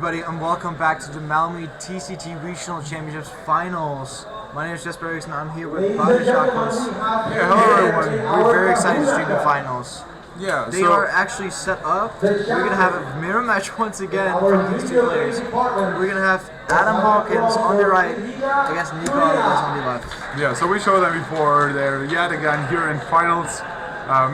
everybody, and welcome back to the Malmö TCG Regional Championships Finals. My name is Jesper Eriksson. I'm here with Hawkins. Yeah, hello everyone. We're very excited to stream the finals. Yeah, they are actually set up. We're going to have a mirror match once again from these two players. We're going to have Adam Hawkins on the right against Nico Alabas on the left. Yeah, so we showed them before. They're yet again here in finals,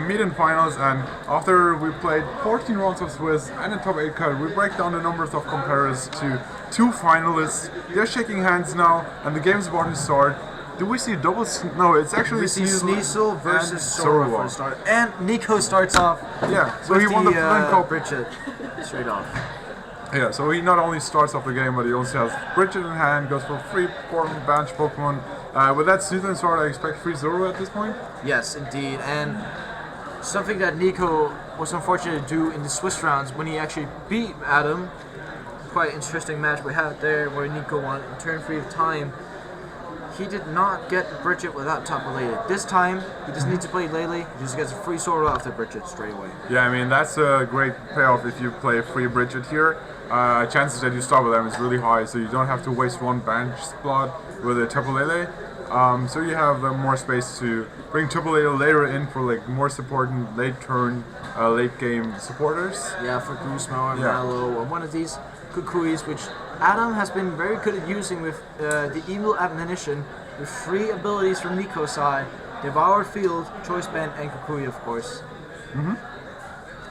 meet-in finals, and after we played 14 rounds of Swiss and a top 8 card, we break down the numbers of comparers to two finalists. They're shaking hands now, and the game's about to start. Do we see double? No, it's actually we see Sneasel versus Zoroark for the start, and Nico starts off. Yeah, so he won the Flint Bridget straight off. Yeah, so he not only starts off the game, but he also has Bridget in hand, goes for free bench Pokemon. With that Sneasel and Sword, I expect free Zoro at this point. Yes, indeed, and something that Nico was unfortunate to do in the Swiss rounds when he actually beat Adam. Quite interesting match we had there where Nico won in turn 3 of time. He did not get Bridget without top related. This time, he just needs to play Lele. He just gets a free sword off the Bridget straight away. Yeah, I mean, that's a great payoff if you play a free Bridget here. Chances that you start with them is really high, so you don't have to waste one bench slot with a Triple Lele. So you have more space to bring Triple Lele later in for like more supporting late turn, late game supporters. Yeah, for Guzman or Mallow or one of these Kukuis, which Adam has been very good at using with the Evil Admonition, with free abilities from Nico's side, Devoured Field, Choice Band, and Kukui, of course.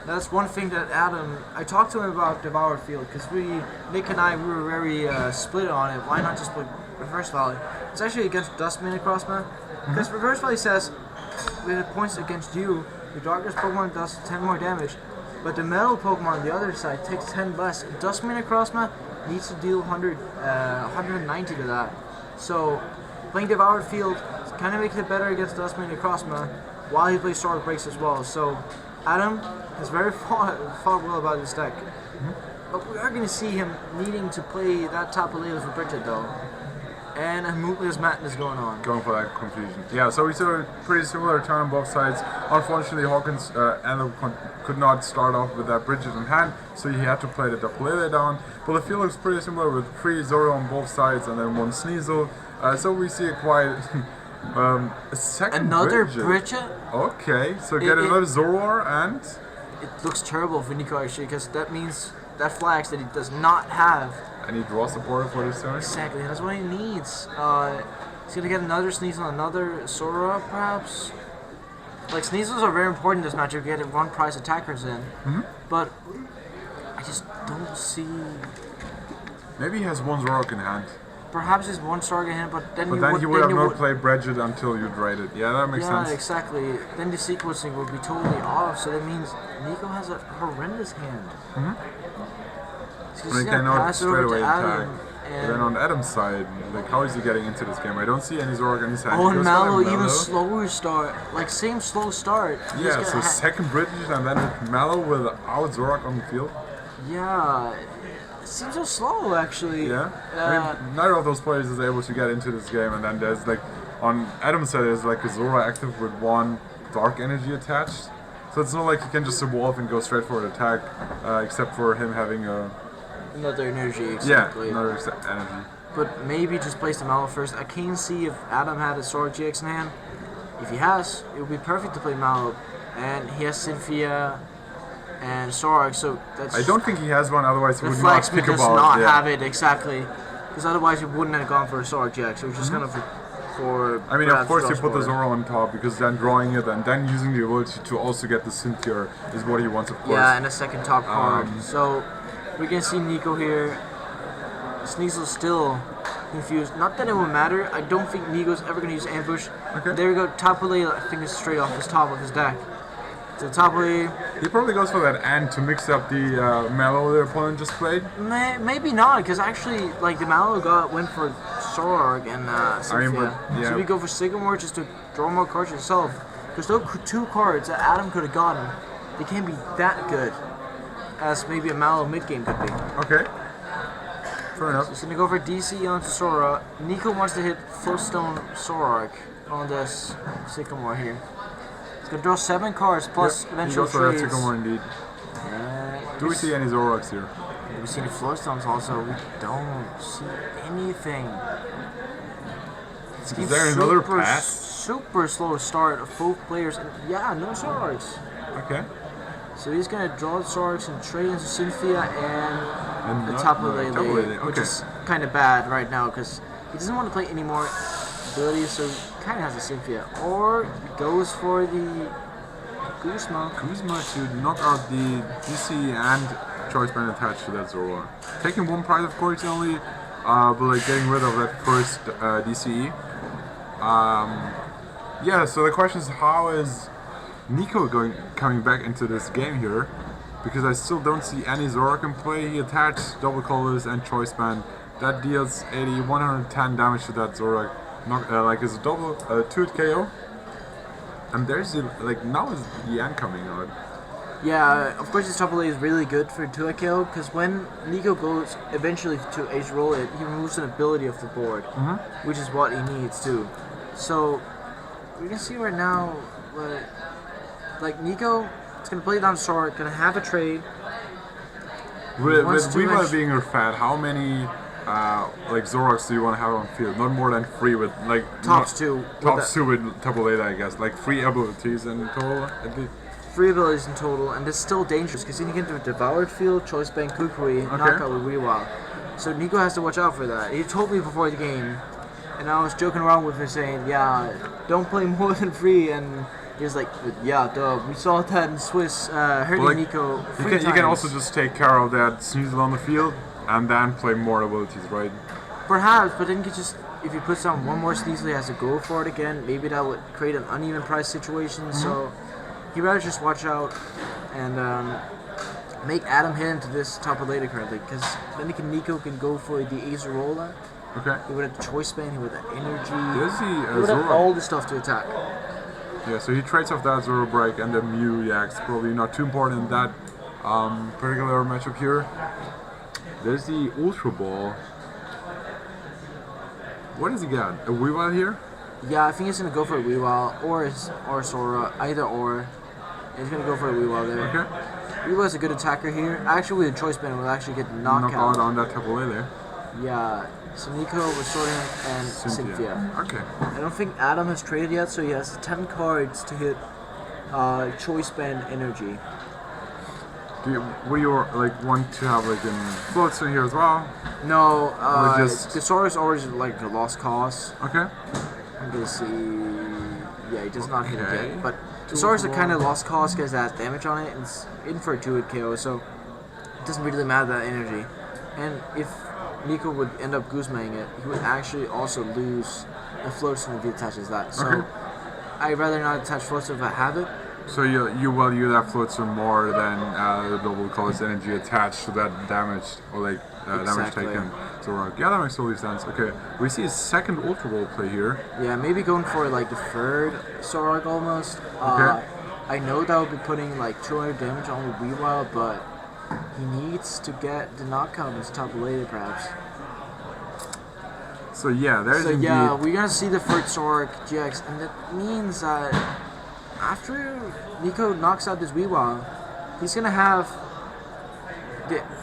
That's one thing that I talked to him about Devoured Field, because Nick and I, we were very split on it. Why not just play Reverse Volley? It's actually against Dustman across Crossma, because Reverse Volley says, when it points against you, the Darkness Pokemon does 10 more damage, but the Metal Pokemon on the other side takes 10 less. Dustman across Crossma needs to deal 190 to that. So playing Devoured Field kind of makes it better against Dustman across Crossma, while he plays Sword Breaks as well. So Adam has very thought well about this deck. But we are going to see him needing to play that top of Lele for Bridget though. And a Mootless Madness going on. Going for that confusion. Yeah, so we saw a pretty similar turn on both sides. Unfortunately, Hawkins could not start off with that Bridget in hand, so he had to play the double Lele down. But the field looks pretty similar with 3 Zoro on both sides and then 1 Sneasel. So we see a quite a second another Bridget? Okay, so get another Zoroark, and it looks terrible for Nico actually, because that means that flags that he does not have. And he draws supporter for this turn. Exactly, that's what he needs. He's gonna get another Sneasel, another Zoroark perhaps. Like Sneasels are very important in this matchup. You get 1 prize attackers in, but I just don't see. Maybe he has 1 Zoroark in hand. Perhaps it's 1 Zoroark in hand, but then he would have not played Bridget until you trade it. Yeah, that makes sense. Yeah, exactly. Then the sequencing would be totally off. So that means Nico has a horrendous hand. But he cannot straight away attack. But then on Adam's side, like how is he getting into this game? I don't see any Zoroark in his hand. Oh, and Mallow even slower start. Like same slow start. Yeah, so second Bridget and then Mallow without Zoroark on the field. Yeah, it seems so slow actually. Yeah, I mean, neither of those players is able to get into this game, and then there's like, on Adam's side there's like a Zoroark active with 1 Dark Energy attached. So it's not like he can just evolve and go straight for an attack, except for him having another energy, exactly. Yeah, another energy. But maybe just place the Mallow first. I can't see if Adam had a Sword GX in hand. If he has, it would be perfect to play Mallow. And he has Cynthia and Zoroark, so that's... I don't think he has one, otherwise he would not Flex speak does about not have it, exactly. Because otherwise he wouldn't have gone for a Sword GX. It was just kind of for... I mean, of course you put the Zoro on top, because then drawing it and then using the ability to also get the Cynthia is what he wants, of course. Yeah, and a second top card. So we're going to see Nico here. Sneasel's still confused. Not that it will matter. I don't think Nico's ever going to use Ambush. Okay. There we go. Top Lele, I think it's straight off his top of his deck. So top Lele. He probably goes for that and to mix up the Mallow the opponent just played. Maybe not, because actually, like the Mallow went for Zoroark and Cynthia. So we go for Sycamore just to draw more cards yourself. Because those 2 cards that Adam could have gotten, they can't be that good as maybe a Mallow mid game could be. Okay. Fair enough. So he's gonna go for DC onto Zoroark. Nico wants to hit Full Stone Zoroark on this Sycamore here. He's gonna draw 7 cards plus eventual trades. Sycamore indeed. Do we see any Zoroarks here? We see the floor stones also. We don't see anything. Is there another pass? Super slow start of both players. And yeah, no Zoroarks. Okay. So he's gonna draw the Zoroarks and trade into Cynthia and the Tapu Lele, which is kind of bad right now because he doesn't want to play any more abilities, so he kind of has a Cynthia. Or he goes for the Guzma. Guzma to knock out the DC and choice band attached to that Zoroark. Taking one prize, of course, only, but like getting rid of that first DCE. Yeah, so the question is, how is Nico coming back into this game here? Because I still don't see any Zoroark in play. He attached double colors and choice band. That deals 110 damage to that Zoroark. Like it's a double 2-hit KO. And there's the, like now is the end coming out. Yeah, of course this Tapu Lele is really good for 2-hit KO because when Nico goes eventually to Ace Roll it, he removes an ability off the board, which is what he needs too. So we can see right now, like Nico is gonna play down Zoroark, gonna have a trade. With Weavile being your fat, how many like Zoroarks do you want to have on field? Not more than 3 with like tops 2. Tops 2 with Tapu Lele, I guess. Like 3 abilities in total. At least. 3 abilities in total, and it's still dangerous because then you can do a Devoured Field, Choice Band, Kukui, knockout with Weavile. So Nico has to watch out for that. He told me before the game, and I was joking around with him saying, yeah, don't play more than 3, and he was like, yeah, duh, we saw that in Swiss hurting like, Nico you can also just take care of that Sneasel on the field, and then play more abilities, right? Perhaps, but then you just, if he puts down one more Sneasel, he has to go for it again. Maybe that would create an uneven price situation, so he'd rather just watch out and make Adam hit into this Tapu Lele currently, because then Nico can go for the Azarola. Okay. He would have choice band, he would have energy, he would have all the stuff to attack. Yeah, so he trades off that Zoroark and the Mew EX, probably not too important in that particular matchup here. There's the Ultra Ball. What does he get? A Weavile here? Yeah, I think he's gonna go for a Weavile or Sora, either or. He's gonna go for a Weavile there. Okay. Weavile's a good attacker here. Actually, with a choice band, will actually get knockout on that Tapu Lele. Yeah. So Nico with Sora and Cynthia. Okay. I don't think Adam has traded yet, so he has 10 cards to hit choice band energy. Would you like want to have like in floats in here as well? No, the Sora is always like a lost cause. Okay. I'm gonna see. Yeah, he does not hit it yet, but the Zora's are kind of lost cause because it has damage on it, and it's in for a 2-hit KO, so it doesn't really matter that energy. And if Nico would end up Guzmaing it, he would actually also lose the floatstone if he attaches that. So I'd rather not attach floatstone if I have it. So you value that floatstone more than the double colors energy attached to that damage or like damage taken. So yeah, that makes totally sense. Okay, we see a second Ultra Ball play here. Yeah, maybe going for like the third Zoroark almost. Okay. I know that would be putting like 200 damage on the Weavile, but he needs to get the knockout on his Tapu Lele perhaps. So yeah, there's we're gonna see the third Zoroark GX, and that means that after Nico knocks out this Weavile, he's gonna have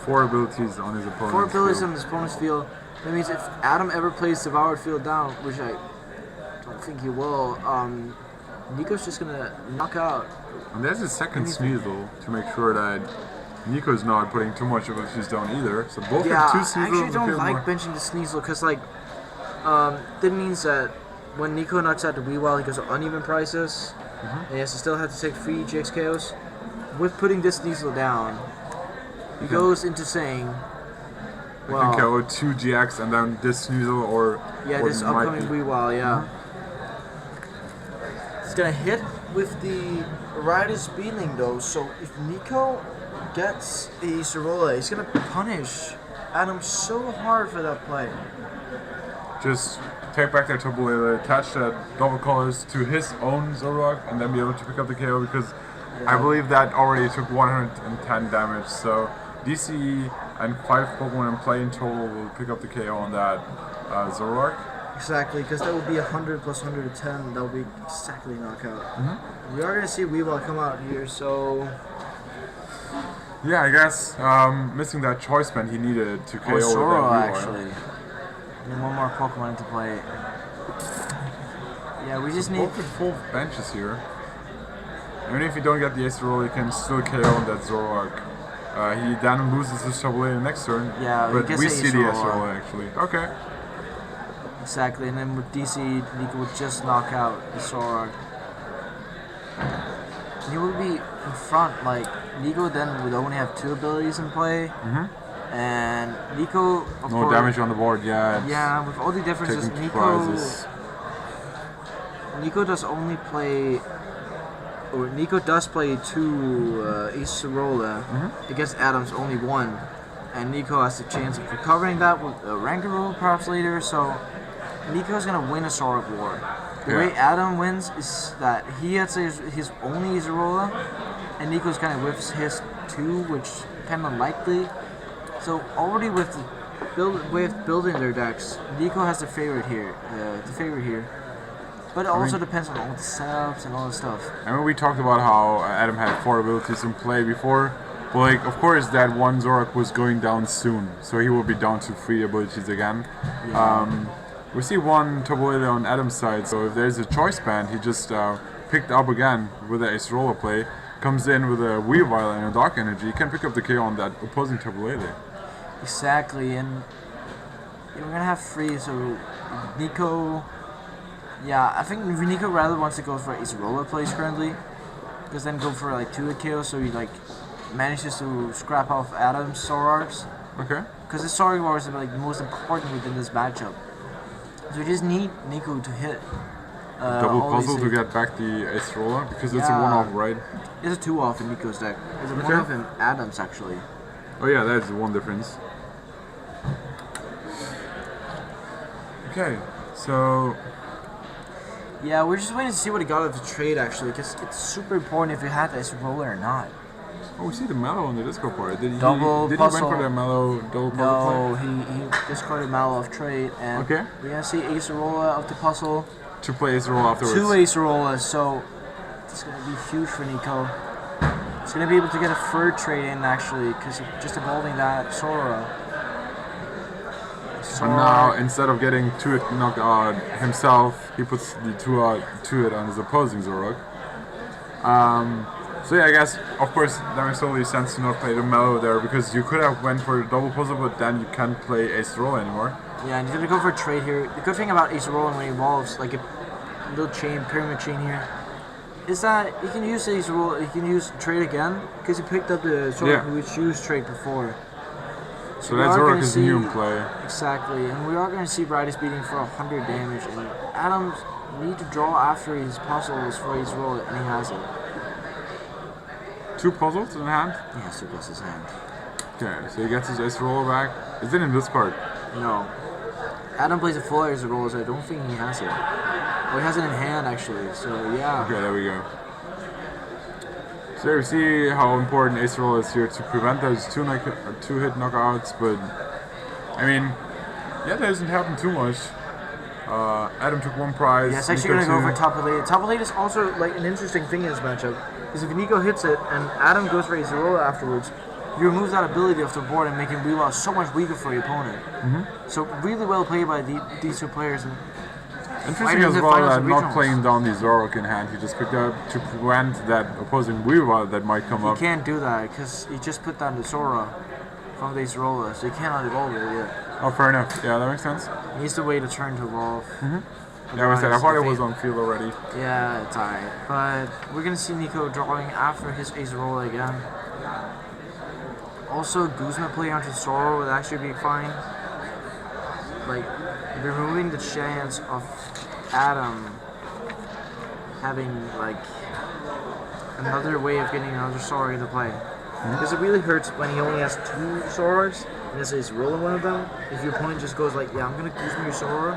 4 abilities on his opponent's 4 abilities field. on his opponent's field. That means if Adam ever plays Devoured Field down, which I don't think he will, Nico's just gonna knock out. And there's a second Sneasel to make sure that Nico's not putting too much abilities down either. So both have 2 Sneasels. I actually don't like benching the Sneasel because like that means that when Nico knocks out the Weavile, he goes to uneven prices, and he has to still have to take 3 GX KOs. With putting this Sneasel down, he goes into saying, well, you can KO 2 GX and then this Sneasel or this upcoming Weavile, It's gonna hit with the Rider's Speedling though, so if Nico gets a Zoroark, he's gonna punish Adam so hard for that play. Just take back their Tapu Lele, attach that double colors to his own Zoroark, and then be able to pick up the KO because I believe that already took 110 damage. So DCE and 5 Pokemon in play in total will pick up the KO on that Zoroark. Exactly, because that would be 100 plus 110. That would be exactly knockout. We are going to see Weavile come out here, so Yeah, I guess missing that choice band he needed to KO with that Zoro, Weavile. actually. And one more Pokemon to play. Yeah, we just need... Both with full benches here. Even if you don't get the Ace roll, you can still KO on that Zoroark. He then loses his Tablet next turn. Yeah, but we see the Ace roll roll actually. Okay. Exactly, and then with DC, Nico would just knock out the Zoroark. He would be in front, like, Nico then would only have 2 abilities in play. And Nico, of No course, damage on the board, yeah. Yeah, with all the differences, Nico does only play, or Nico does play 2 Ace Zorola against Adam's only 1. And Nico has the chance of recovering that with a Ranker roll perhaps later, so Nico's gonna win a Zoroark war. The way Adam wins is that he has his only Zorola, and Nico's kind of whiffs his 2, which kind of likely. So already with the way of building their decks, Nico has the favorite here. But it also depends on all the setups and all the stuff. I mean, we talked about how Adam had 4 abilities in play before. But like, of course, that one Zoroark was going down soon, so he will be down to 3 abilities again. Yeah. We see 1 Tobolele on Adam's side, so if there's a choice band, he just picked up again with the Ace Roller play, comes in with a Weavile and a Dark Energy, he can pick up the KO on that opposing Tobolele. Exactly, and we're gonna have 3, so Nico... Yeah, I think Nico rather wants to go for Ace Roller plays currently, because then go for like 2 KO, so he like manages to scrap off Adam's Zoroarks. Okay. Because the Zoroark Wars are like the most important within this matchup. So we just need Nico to hit. Double puzzle to get back the Ace Roller, because it's a 1-off, right? It's a 2-off in Nico's deck. It's a 1-off in Adam's actually. Oh yeah, that's the one difference. Okay, so... Yeah, we're just waiting to see what he got out of the trade actually, because it's super important if he had the Ace Roller or not. Oh, we see the Mallow on the disco part. Did he Did he went for the Mallow double puzzle play? No, he discarded Mallow off trade, and we're gonna see Ace Roller of the puzzle. To play Ace Roll afterwards. 2 Ace Rollers, so it's gonna be huge for Nico. He's gonna be able to get a 3rd trade in actually, because just evolving that Sora. And now, instead of getting 2-hit knocked out himself, he puts the 2-hit on his opposing Zoroark. So yeah, I guess, of course, that makes totally sense to not play the Mallow there, because you could have went for a double puzzle, but then you can't play Ace Roll anymore. Yeah, and he's gonna go for a trade here. The good thing about Ace Roll when he evolves, like a little chain, pyramid chain here, is that he can use Ace Roll, he can use trade again, because he picked up the Zoroark which used trade before. So that Zoroark is new in play. Exactly, and we are going to see Bridus beating for 100 damage, and Adams need to draw after his puzzles for his roll, and he has it. 2 puzzles in hand? He has to plus his hand. Okay, so he gets his Ace Roller back. Is it in this card? No. Adam plays a full Ace Roller, so I don't think he has it. Oh, he has it in hand, actually, so yeah. Okay, there we go. So we see how important Ace Roll is here to prevent those 2-hit knockouts, but I mean, yeah, that doesn't happen too much. Adam took 1 prize. Yeah, it's actually going to go for Top Elite. Top Elite is also like an interesting thing in this matchup, because if Nico hits it and Adam goes for Ace Roll afterwards, you remove that ability off the board and making Weavile so much weaker for your opponent. So really well played by these 2 players. And interesting as well that not playing down the Zoroark in hand, he just picked up to prevent that opposing Weavile that might come up. He can't do that because he just put down the Zora from the Ace Roller, so he cannot evolve it yet. Oh, fair enough. Yeah, that makes sense. He needs to wait a turn to evolve. Yeah, I thought it was on field already. Yeah, it's alright. But we're going to see Nico drawing after his Ace Roller again. Also, Guzma playing onto Zoro would actually be fine. Like, removing the chance of Adam having, like, another way of getting another Zoro into play. Because it really hurts when he only has 2 Zoroarks, and this is rolling one of them. If your opponent just goes like, yeah, I'm going to Guzma your Zoro,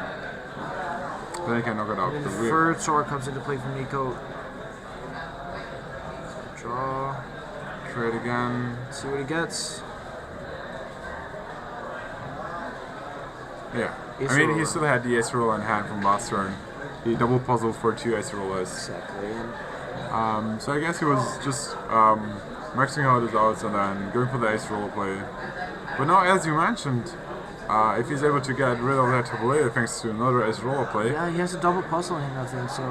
then he can knock it out. and the 3rd Zoro comes into play from Nico. Draw. Trade again. See what he gets. Yeah. I mean, he still had the Ace Roller in hand from last turn. He double puzzled for 2 Ace Rollers. Exactly. And So I guess he was just maxing out his outs and then going for the ace roller play. But now, as you mentioned, if he's able to get rid of that tabula thanks to another ace roller play. Yeah, he has a double puzzle in, I think, so...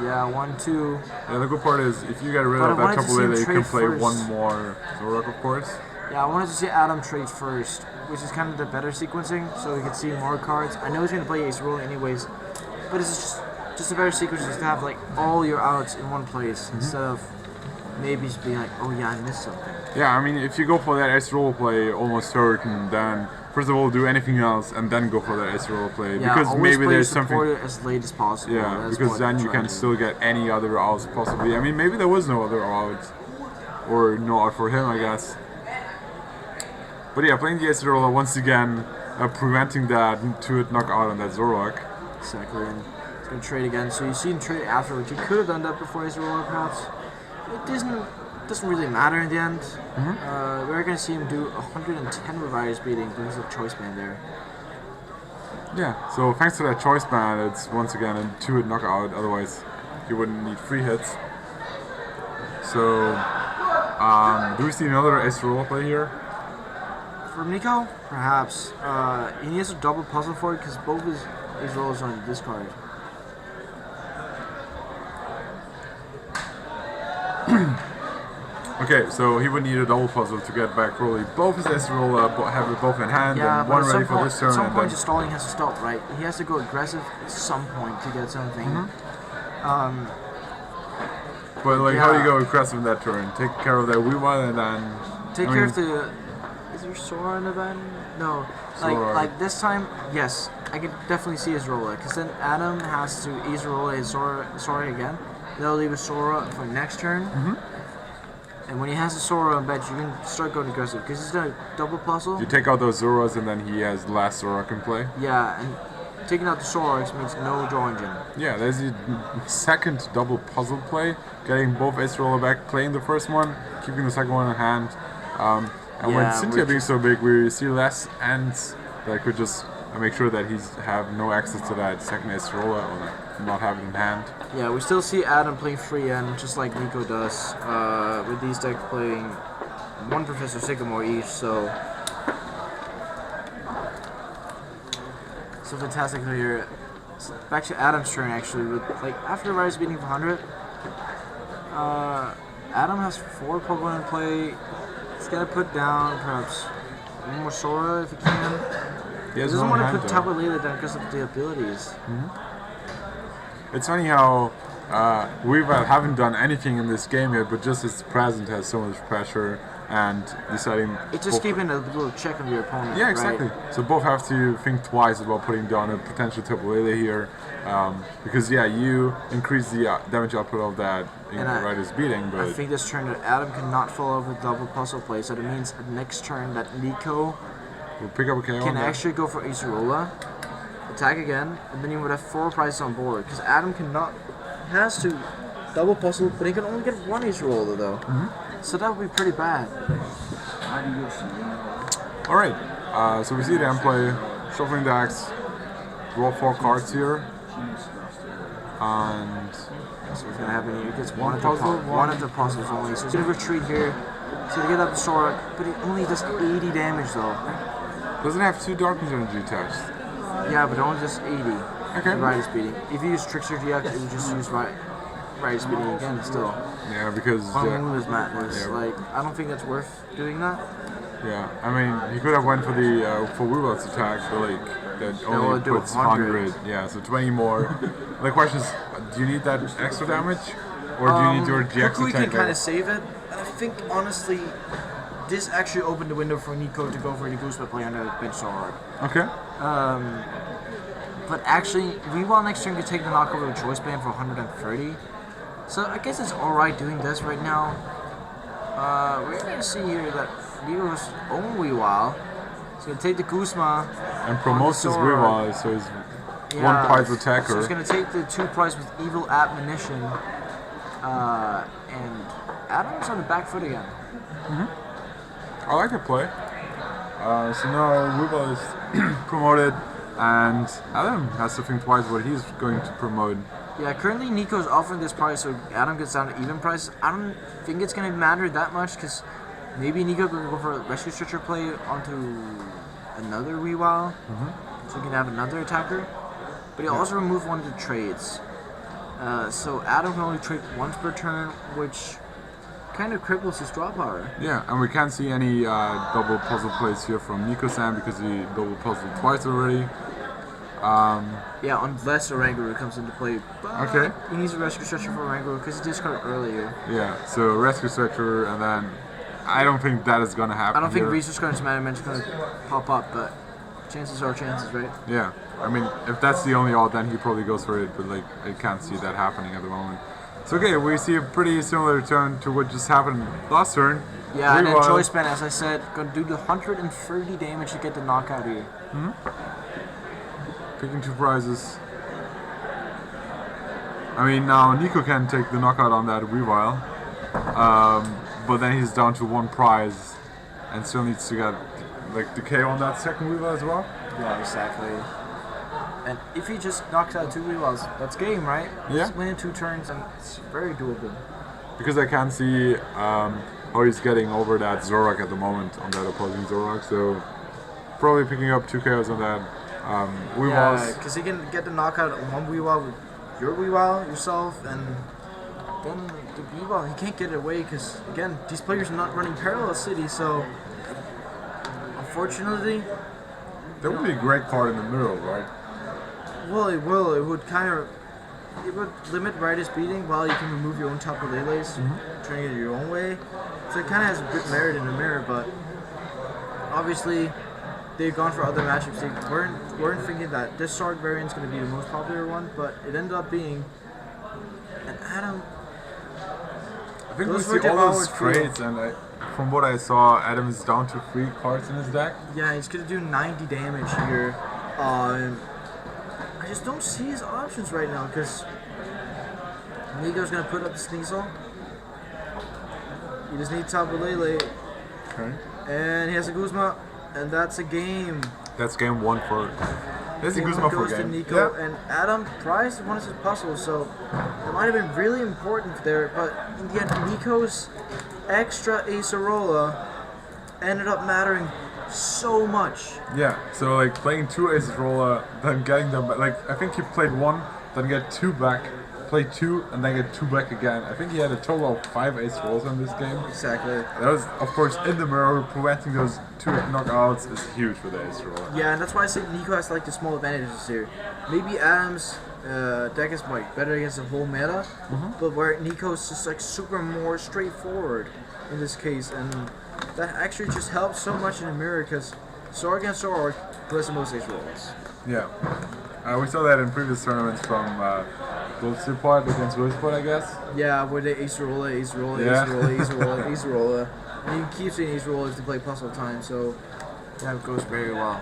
Yeah, 1-2. Yeah, the good part is, if you get rid of that tabula, you can play one more Zoroark, of course. Yeah, I wanted to see Adam trade first, which is kind of the better sequencing, so we could see more cards. I know he's going to play ace roller anyways, but it's just a better sequence just to have like all your outs in one place instead of maybe just being like, oh yeah, I missed something. Yeah, I mean, if you go for that ace roll play almost certain, then first of all do anything else and then go for that ace roll play, Yeah, because maybe there's something. As late as possible. Yeah, because then you can still get any other outs possibly. I mean, maybe there was no other outs, or no out for him, I guess. But yeah, playing the ace roller once again, preventing that 2-hit knockout on that Zoroark. Exactly, and he's going to trade again. So you see him trade afterwards. You could have done that before ace roller, perhaps. It doesn't really matter in the end. We're going to see him do 110 varieties beating because of choice band there. Yeah, so thanks to that choice band, it's once again a 2-hit knockout. Otherwise, he wouldn't need 3 hits. So, do we see another ace roller play here? For Nico, perhaps. He needs a double puzzle for it because both his rolls are on the discard. Okay, so he would need a double puzzle to get back probably both his ace roller, have it both in hand, and one ready for this turn. At some point, the stalling has to stop, right? He has to go aggressive at some point to get something. But like, how do you go aggressive in that turn? Take care of that Weavile and then... Take care of the... Is there Sora in the band? No. Like this time, yes. I can definitely see his roller. Because then Adam has to ease roller his Sora again. They'll leave a Sora for next turn. And when he has a Sora on bench, you can start going aggressive. Because he's done a double puzzle. You take out those Zoras and then he has the last Zoroark in play. Yeah, and taking out the Zoroarks means no draw engine. Yeah, there's the second double puzzle play. Getting both ace roller back, playing the first one, keeping the second one in hand. And when Cynthia being so big, we see less ends that could just make sure that he's have no access to that second ace roller or not have it in hand. Yeah, we still see Adam playing free end just like Nico does, with these decks playing one Professor Sycamore each, so fantastic here. So back to Adam's turn actually, with like after Rise beating for 100, Adam has 4 Pokemon in play. He's got to put down perhaps one more Sora if he can. He doesn't want to put Tapu Lele down because of the abilities. It's funny how Weavile haven't done anything in this game yet, but just his presence has so much pressure and deciding... It's just keeping a little check on your opponent. Yeah, exactly. Right? So both have to think twice about putting down a potential Tapu Lele here, because yeah, you increase the damage output of that Rider's beating, but... I think this turn that Adam cannot follow up with double puzzle play, so that means next turn that Nico we'll pick up a KO can actually go for Acerola, attack again, and then he would have 4 prizes on board, because Adam has to double puzzle, but he can only get 1 Acerola though. So that would be pretty bad. Alright, so we see the end play, shuffling decks, draw 4 cards here, and... So what's going to happen here? He gets one of the puzzles only, so he's going to retreat here, so to get up the Zoroark, but he only does 80 damage though. Doesn't have 2 darkness energy attached. Yeah, but only just 80. Okay. Rider speeding. If you use Trickster GX, it would just use Rider speeding again still. Yeah, because... Unlimited madness. Yeah. Like, I don't think that's worth doing that. Yeah, I mean, he could have went for the for Weavile's attack, but like that only puts 100. Yeah, so 20 more. The question is, do you need that extra damage, or do you need your GX Kukui attack? can kind of save it. I think honestly, this actually opened the window for Nico to go for the Goosebump play on the bench Zoroark. Okay. But actually, Weavile next turn could take the knockover with Choice Band for 130. So I guess it's alright doing this right now. We're going to see here that Nico's own Weavile is going to take the Guzma and promotes his Weavile, so he's 1 prize attacker. So he's going to take the 2 prize with Evil Admonition. And Adam's on the back foot again. I like the play. So now Weavile is promoted, and Adam has to think twice what he's going to promote. Yeah, currently Nico's offering this price, so Adam gets down to even prices. I don't think it's going to matter that much, because maybe Nico could go for a Rescue Stretcher play onto another Weavile, so he can have another attacker. But he'll also remove one of the trades. So Adam can only trade once per turn, which kind of cripples his draw power. Yeah, and we can't see any double puzzle plays here from Nico-san because he double puzzled twice already. Yeah, unless Oranguru comes into play. Okay. He needs a Rescue Stretcher for Oranguru because he discarded earlier. Yeah, so Rescue Stretcher, and then I don't think that is going to happen. I don't think here. Resource Current's Management's going to pop up, but chances are chances, right? Yeah, I mean, if that's the only alt, then he probably goes for it, but like, I can't see that happening at the moment. So okay, we see a pretty similar turn to what just happened last turn. Yeah, and then Choice Band, as I said, going to do the 130 damage to get the knockout here. Picking 2 prizes. I mean, now Nico can take the knockout on that Weavile, but then he's down to 1 prize, and still needs to get like decay on that second Weavile as well. Yeah, exactly. And if he just knocks out 2 Weaviles, that's game, right? Yeah. Just win in 2 turns, and it's very doable. Because I can't see how he's getting over that Zoroark at the moment on that opposing Zoroark, so probably picking up 2 KOs on that Weaviles. Yeah, because he can get the knockout on 1 Weavile with your Weavile, yourself, and then the Weavile, he can't get it away because, again, these players are not running Parallel City, so unfortunately... That would be a great card in the middle, right? Well, it will. It would kind of... It would limit Rider's beating while you can remove your own Tapu Leles, turning it your own way. So it kind of has a good merit in the mirror, but obviously they've gone for other matchups. They weren't thinking that this Zoroark variant is going to be the most popular one, but it ended up being an Adam. I think we see all those trades, and from what I saw, Adam is down to 3 cards in his deck. Yeah, he's going to do 90 damage here. I just don't see his options right now because Nico's going to put up the Sneasel. He just needs Tapu Lele. Okay. And he has a Guzma, and that's a game. That's game 1 for... That's a Game Guzma one for goes game. to Nico, and Adam prized one of his puzzles, so it might have been really important there, but in the end, Nico's extra Acerola ended up mattering so much. Yeah, so like playing 2 Acerola, then getting them back. Like, I think he played 1, then get 2 back, play 2, and then get 2 back again. I think he had a total of 5 Acerolas in this game. Exactly. That was, of course, in the mirror. Preventing those 2 knockouts is huge for the Acerola. Yeah, and that's why I say Nico has like the small advantages here. Maybe Adam's deck is like better against the whole meta, but where Nico's just like super more straightforward in this case, and that actually just helps so much in the mirror because Zoroark against Zoroark, who has the most Acerolas. Yeah. We saw that in previous tournaments from Gold against Roseport, I guess. Yeah, where they Acerola, Yeah. Acerola. And you keep seeing Acerola if they play puzzle time, so that goes very well.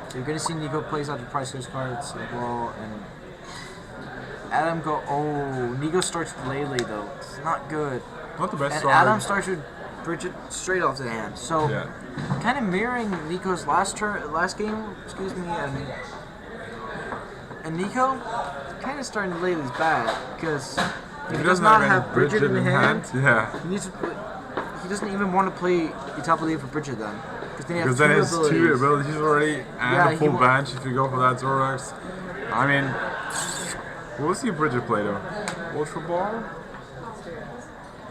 So you're gonna see Nico plays out the price list cards as well, and Adam go. Oh, Nico starts with Lele though. It's not good. Not the best And start. Adam starts with Bridget straight off the hand. So kind of mirroring Nico's last game, excuse me, and Nico kind of starting to lay this bad because he does not have Bridget in hand. Yeah. He needs to. He doesn't even want to play Itapoli for Bridget then, because then he has 2 abilities already and a full bench if you go for that Zoroark. I mean, we'll see Bridget play though. Ultra Ball.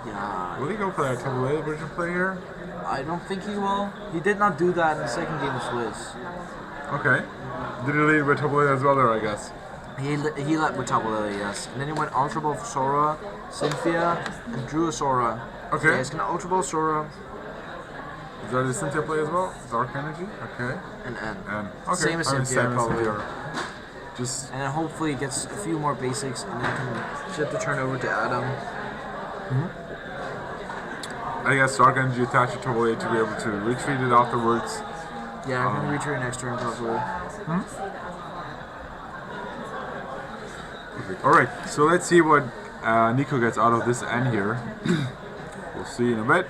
Yeah. Will he go for that Tabulate Bridget play here? I don't think he will. He did not do that in the second game of Swiss. Okay. Did he lead with Tabulate as well there, I guess? He led with Tabulele, yes. And then he went Ultra Ball for Sora, Cynthia, and drew a Sora. Okay. Yeah, he's gonna Ultra Ball Sora. Is that a Cynthia play as well? Dark Energy? Okay. And N. Okay. Same as Cynthia, probably. Just... And then hopefully he gets a few more basics and then can shift the turn over to Adam. I guess Dark Energy attached to Tabulate to be able to retreat it afterwards. Yeah, I'm gonna return next turn probably. Alright, so let's see what Nico gets out of this N here. We'll see in a bit.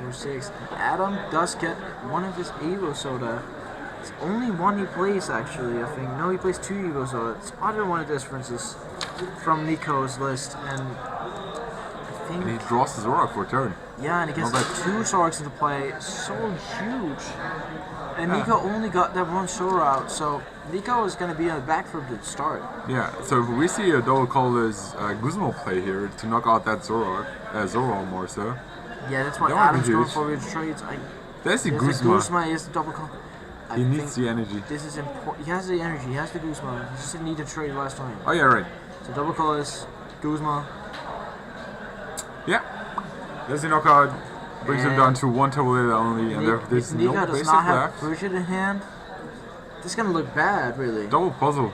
Game 6. Adam does get one of his Evo Soda. It's only one he plays, actually, I think. No, he plays 2 Evo Soda. It's other one of the differences from Nico's list. And I think... And he draws the Zoroark for a turn. Yeah, and he gets 2 Zoroarks into play. So huge. And Nico only got that one Sora out, so Nico is going to be on the back foot to start. Yeah, so if we see a double colorless Guzmo play here to knock out that Zoroark more so. Yeah, that's what Adam's going for with trades. There's the Guzma. Guzma. Is the double color. He needs the energy. This is important. He has the energy, he has the Guzma. He just didn't need to trade last time. Oh yeah, right. So double colorless, Guzma. Yeah. There's the knockout. Brings him down to 1 Tabuleta only, and there's Nico no does basic not have left. Bridget in hand. This is gonna look bad, really. Double puzzle.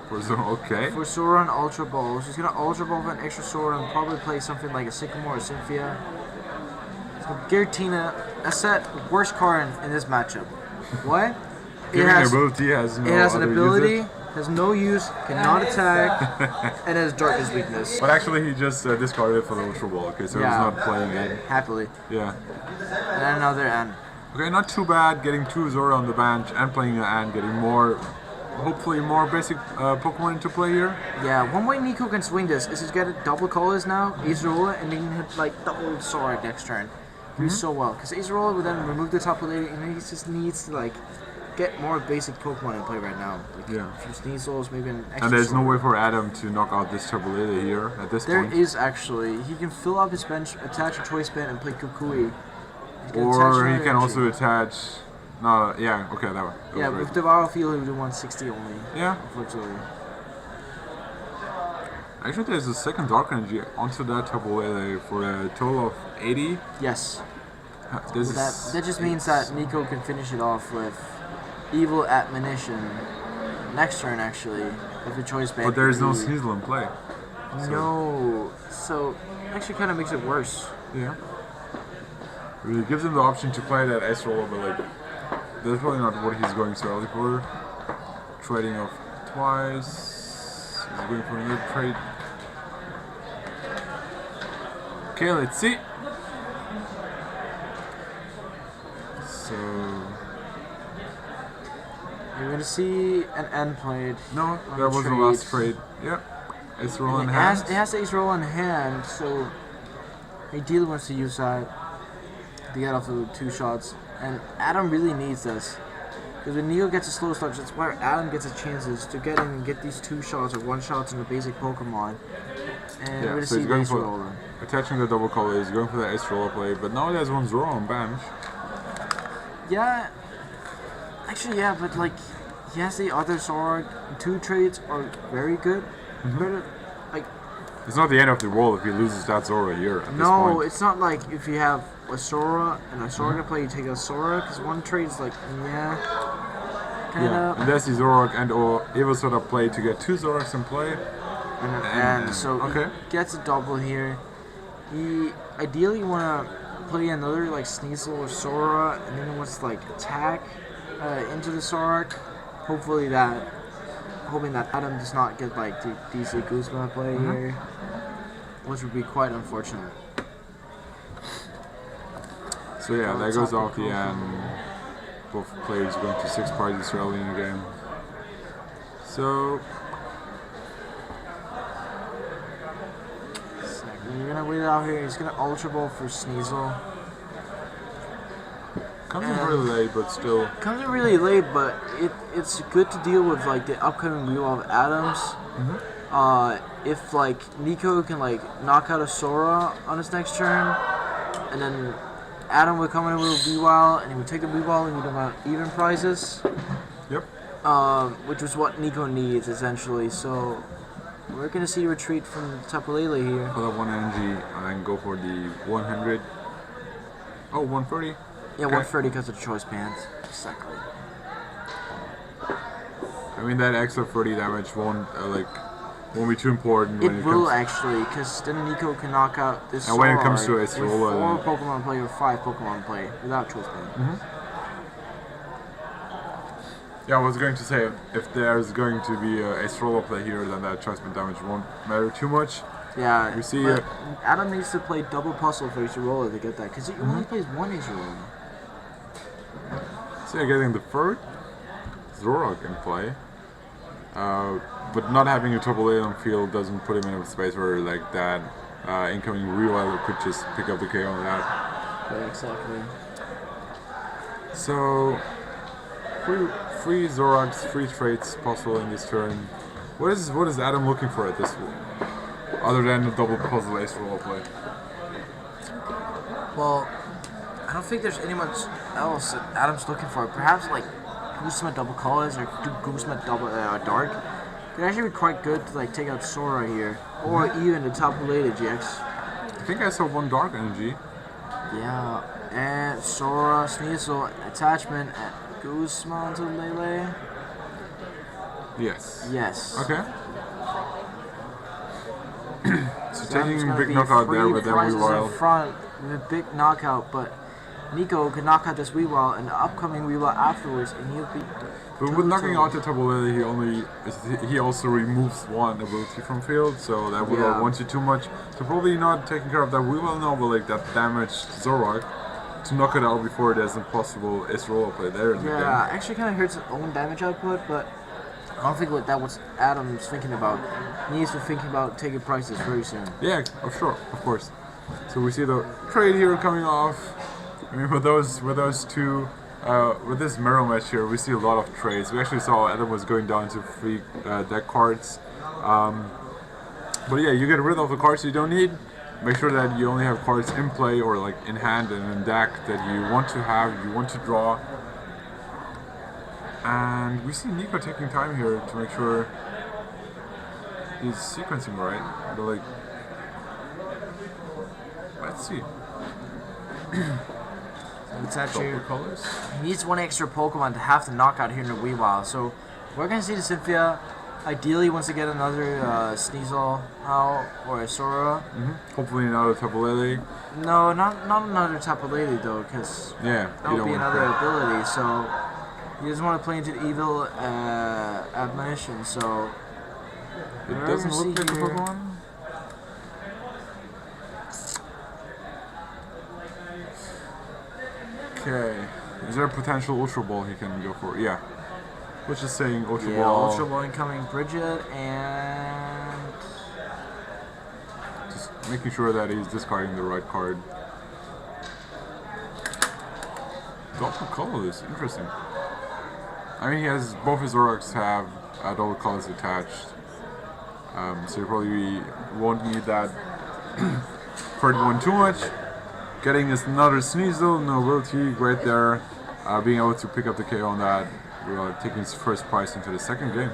For Zoro, okay. For Sora and Ultra Ball. So he's gonna Ultra Ball with an extra Sora and probably play something like a Sycamore or Cynthia. So Giratina, a set worst card in this matchup. What? Giving an ability has no It has an other ability, usage. has no use, cannot attack, and has darkness weakness. But actually he just discarded it for the Ultra Ball, okay, so he's not playing it. Happily. Yeah. And another N. Okay, not too bad getting 2 Zora on the bench and playing an and getting more, hopefully more basic Pokemon into play here. Yeah, one way Nico can swing this is he's got a double colors now, Azerola, and then hit like double Zoroark next turn. Do so well, because Azerola would then remove the top later, and he just needs to like get more basic Pokemon in play right now. Like, yeah. A few Sneasels, maybe an extra. And there's Zoroark. no way for Adam to knock out this Tabuleta here at this point. There is actually. He can fill up his bench, attach a choice band, and play Kukui. Or he can also attach. No, yeah, okay, that one. Yeah, with Devour Field, he would do 160 only. Yeah. Unfortunately. Actually, there's a second Dark Energy onto that Tabuleta for a total of 80. Yes. That just means that Nico can finish it off with Evil Admonition next turn, actually, with a choice band. But there's no Sneasel in play. No. So, actually kind of makes it worse. Yeah. It gives him the option to play that Ice Roller, but like, that's probably not what he's going so early for. Trading off twice. He's going for another trade. Okay, let's see. So you're gonna see an end played. No, that was the last trade. Yeah. Ace roll in hand. It has Ace roll in hand, so ideally wants to use that to get off the 2 shots. And Adam really needs this. Because when Nico gets a slow start, that's where Adam gets his chances to get in and get these 2 shots or 1 shots in the basic Pokemon. And we're gonna see the Ace roller. Attaching the double color, he's going for the Ace roller play, but now he has 1 Zoro on bench. Yeah, actually, yeah, but like, he has the other Zoroark. 2 trades are very good. But like, it's not the end of the world if he loses that Zora here at this point. No, it's not like if you have a Sora and a Zoroark to play, you take a Sora, because 1 trade is like, yeah, kind of. Yeah, and there's the Zoroark and or Evo Soda play to get 2 Zoroarks in play. And so he gets a double here. He ideally want to play another like Sneasel or Sora, and then he wants to like attack into the Zoroark. Hoping that Adam does not get like the DC Guzma play here, which would be quite unfortunate. So yeah, that goes off the end. Both players going to 6 parties early in the game. So you're gonna wait it out here. He's gonna Ultra Ball for Sneasel. Comes in really late, but still. Comes in really late, but it's good to deal with like the upcoming Weavile of Adams. If like Nico can like knock out a Sora on his next turn, and then Adam would come in with a Weavile, and he would take the Weavile and he'd have even prizes. Yep. Which was what Nico needs essentially. So we're gonna see a retreat from Tapalele here. For that 1 energy, and then go for the 100. Oh, 130. Yeah, 130 because of the choice bands. Exactly. I mean that extra 30 damage won't be too important. It will actually, because then Nico can knock out this. And when it comes to Ace with Roller, 4 Pokemon play or 5 Pokemon play without choice band. Yeah, I was going to say if there's going to be a Ace Roller play here, then that choice band damage won't matter too much. Yeah, We see. but Adam needs to play double puzzle for Zoroark to get that, because he only plays one Zoroark. So you're getting the third Zoroark in play. But not having a AAA on field doesn't put him in a space where like that incoming Weavile could just pick up the KO on that. Yeah, exactly. So three Zoroarks, 3 traits possible in this turn. What is Adam looking for at this point? Other than the double puzzle ace roll play. Well, I don't think there's anyone else that Adam's looking for. Perhaps like Guzma double colors or Guzma double dark. Could actually be quite good to like take out Sora here, or even the top related GX. I think I saw 1 dark energy. Yeah, and Sora, Sneasel, attachment, and Guzma to Lele. Yes. Yes. Okay. So Adam's taking a gonna big be knockout there free with that prizes Weavile. in front with a big knockout, but Nico could knock out this Weavile and the upcoming Weavile afterwards, and he'll be. But with knocking out the Tabulele, he also removes 1 ability from field, so that Weavile wants you too much. So probably not taking care of that Weavile now, but like that damaged Zoroark to knock it out before there's impossible ace roll play there. Yeah, actually kind of hurts his own damage output, but I don't think that was Adam's thinking about. He needs to think about taking prices very soon. Yeah, sure, of course. So we see the trade here coming off. I mean, with those two, with this mirror match here, we see a lot of trades. We actually saw Adam was going down to 3 deck cards. But yeah, you get rid of the cards you don't need. Make sure that you only have cards in play or like in hand and in deck that you want to have, you want to draw. And we see Nico taking time here to make sure he's sequencing right. But like, let's see. It's actually, colors. he needs 1 extra Pokemon to have to knock out here in the Weavile. So we're gonna see the Cynthia. Ideally, wants to get another Sneasel out or a Sora. Hopefully another Tabulele. No, not another Tapu Lele though, because Yeah, that would be another ability. So he doesn't want to play into the evil admonition. So It we're doesn't gonna look see like a here. Pokemon. Okay. Is there a potential Ultra Ball he can go for? Yeah. Let's just saying Ultra Yeah, Ball. Ultra Ball incoming Bridget, and Just making sure that he's discarding the right card. Double colors, interesting. I mean, he has both his Zoroarks have double colors attached, so you probably won't need that third one too much. Getting us another Sneasel, no ability, right there. Being able to pick up the KO on that, taking his first prize into the second game.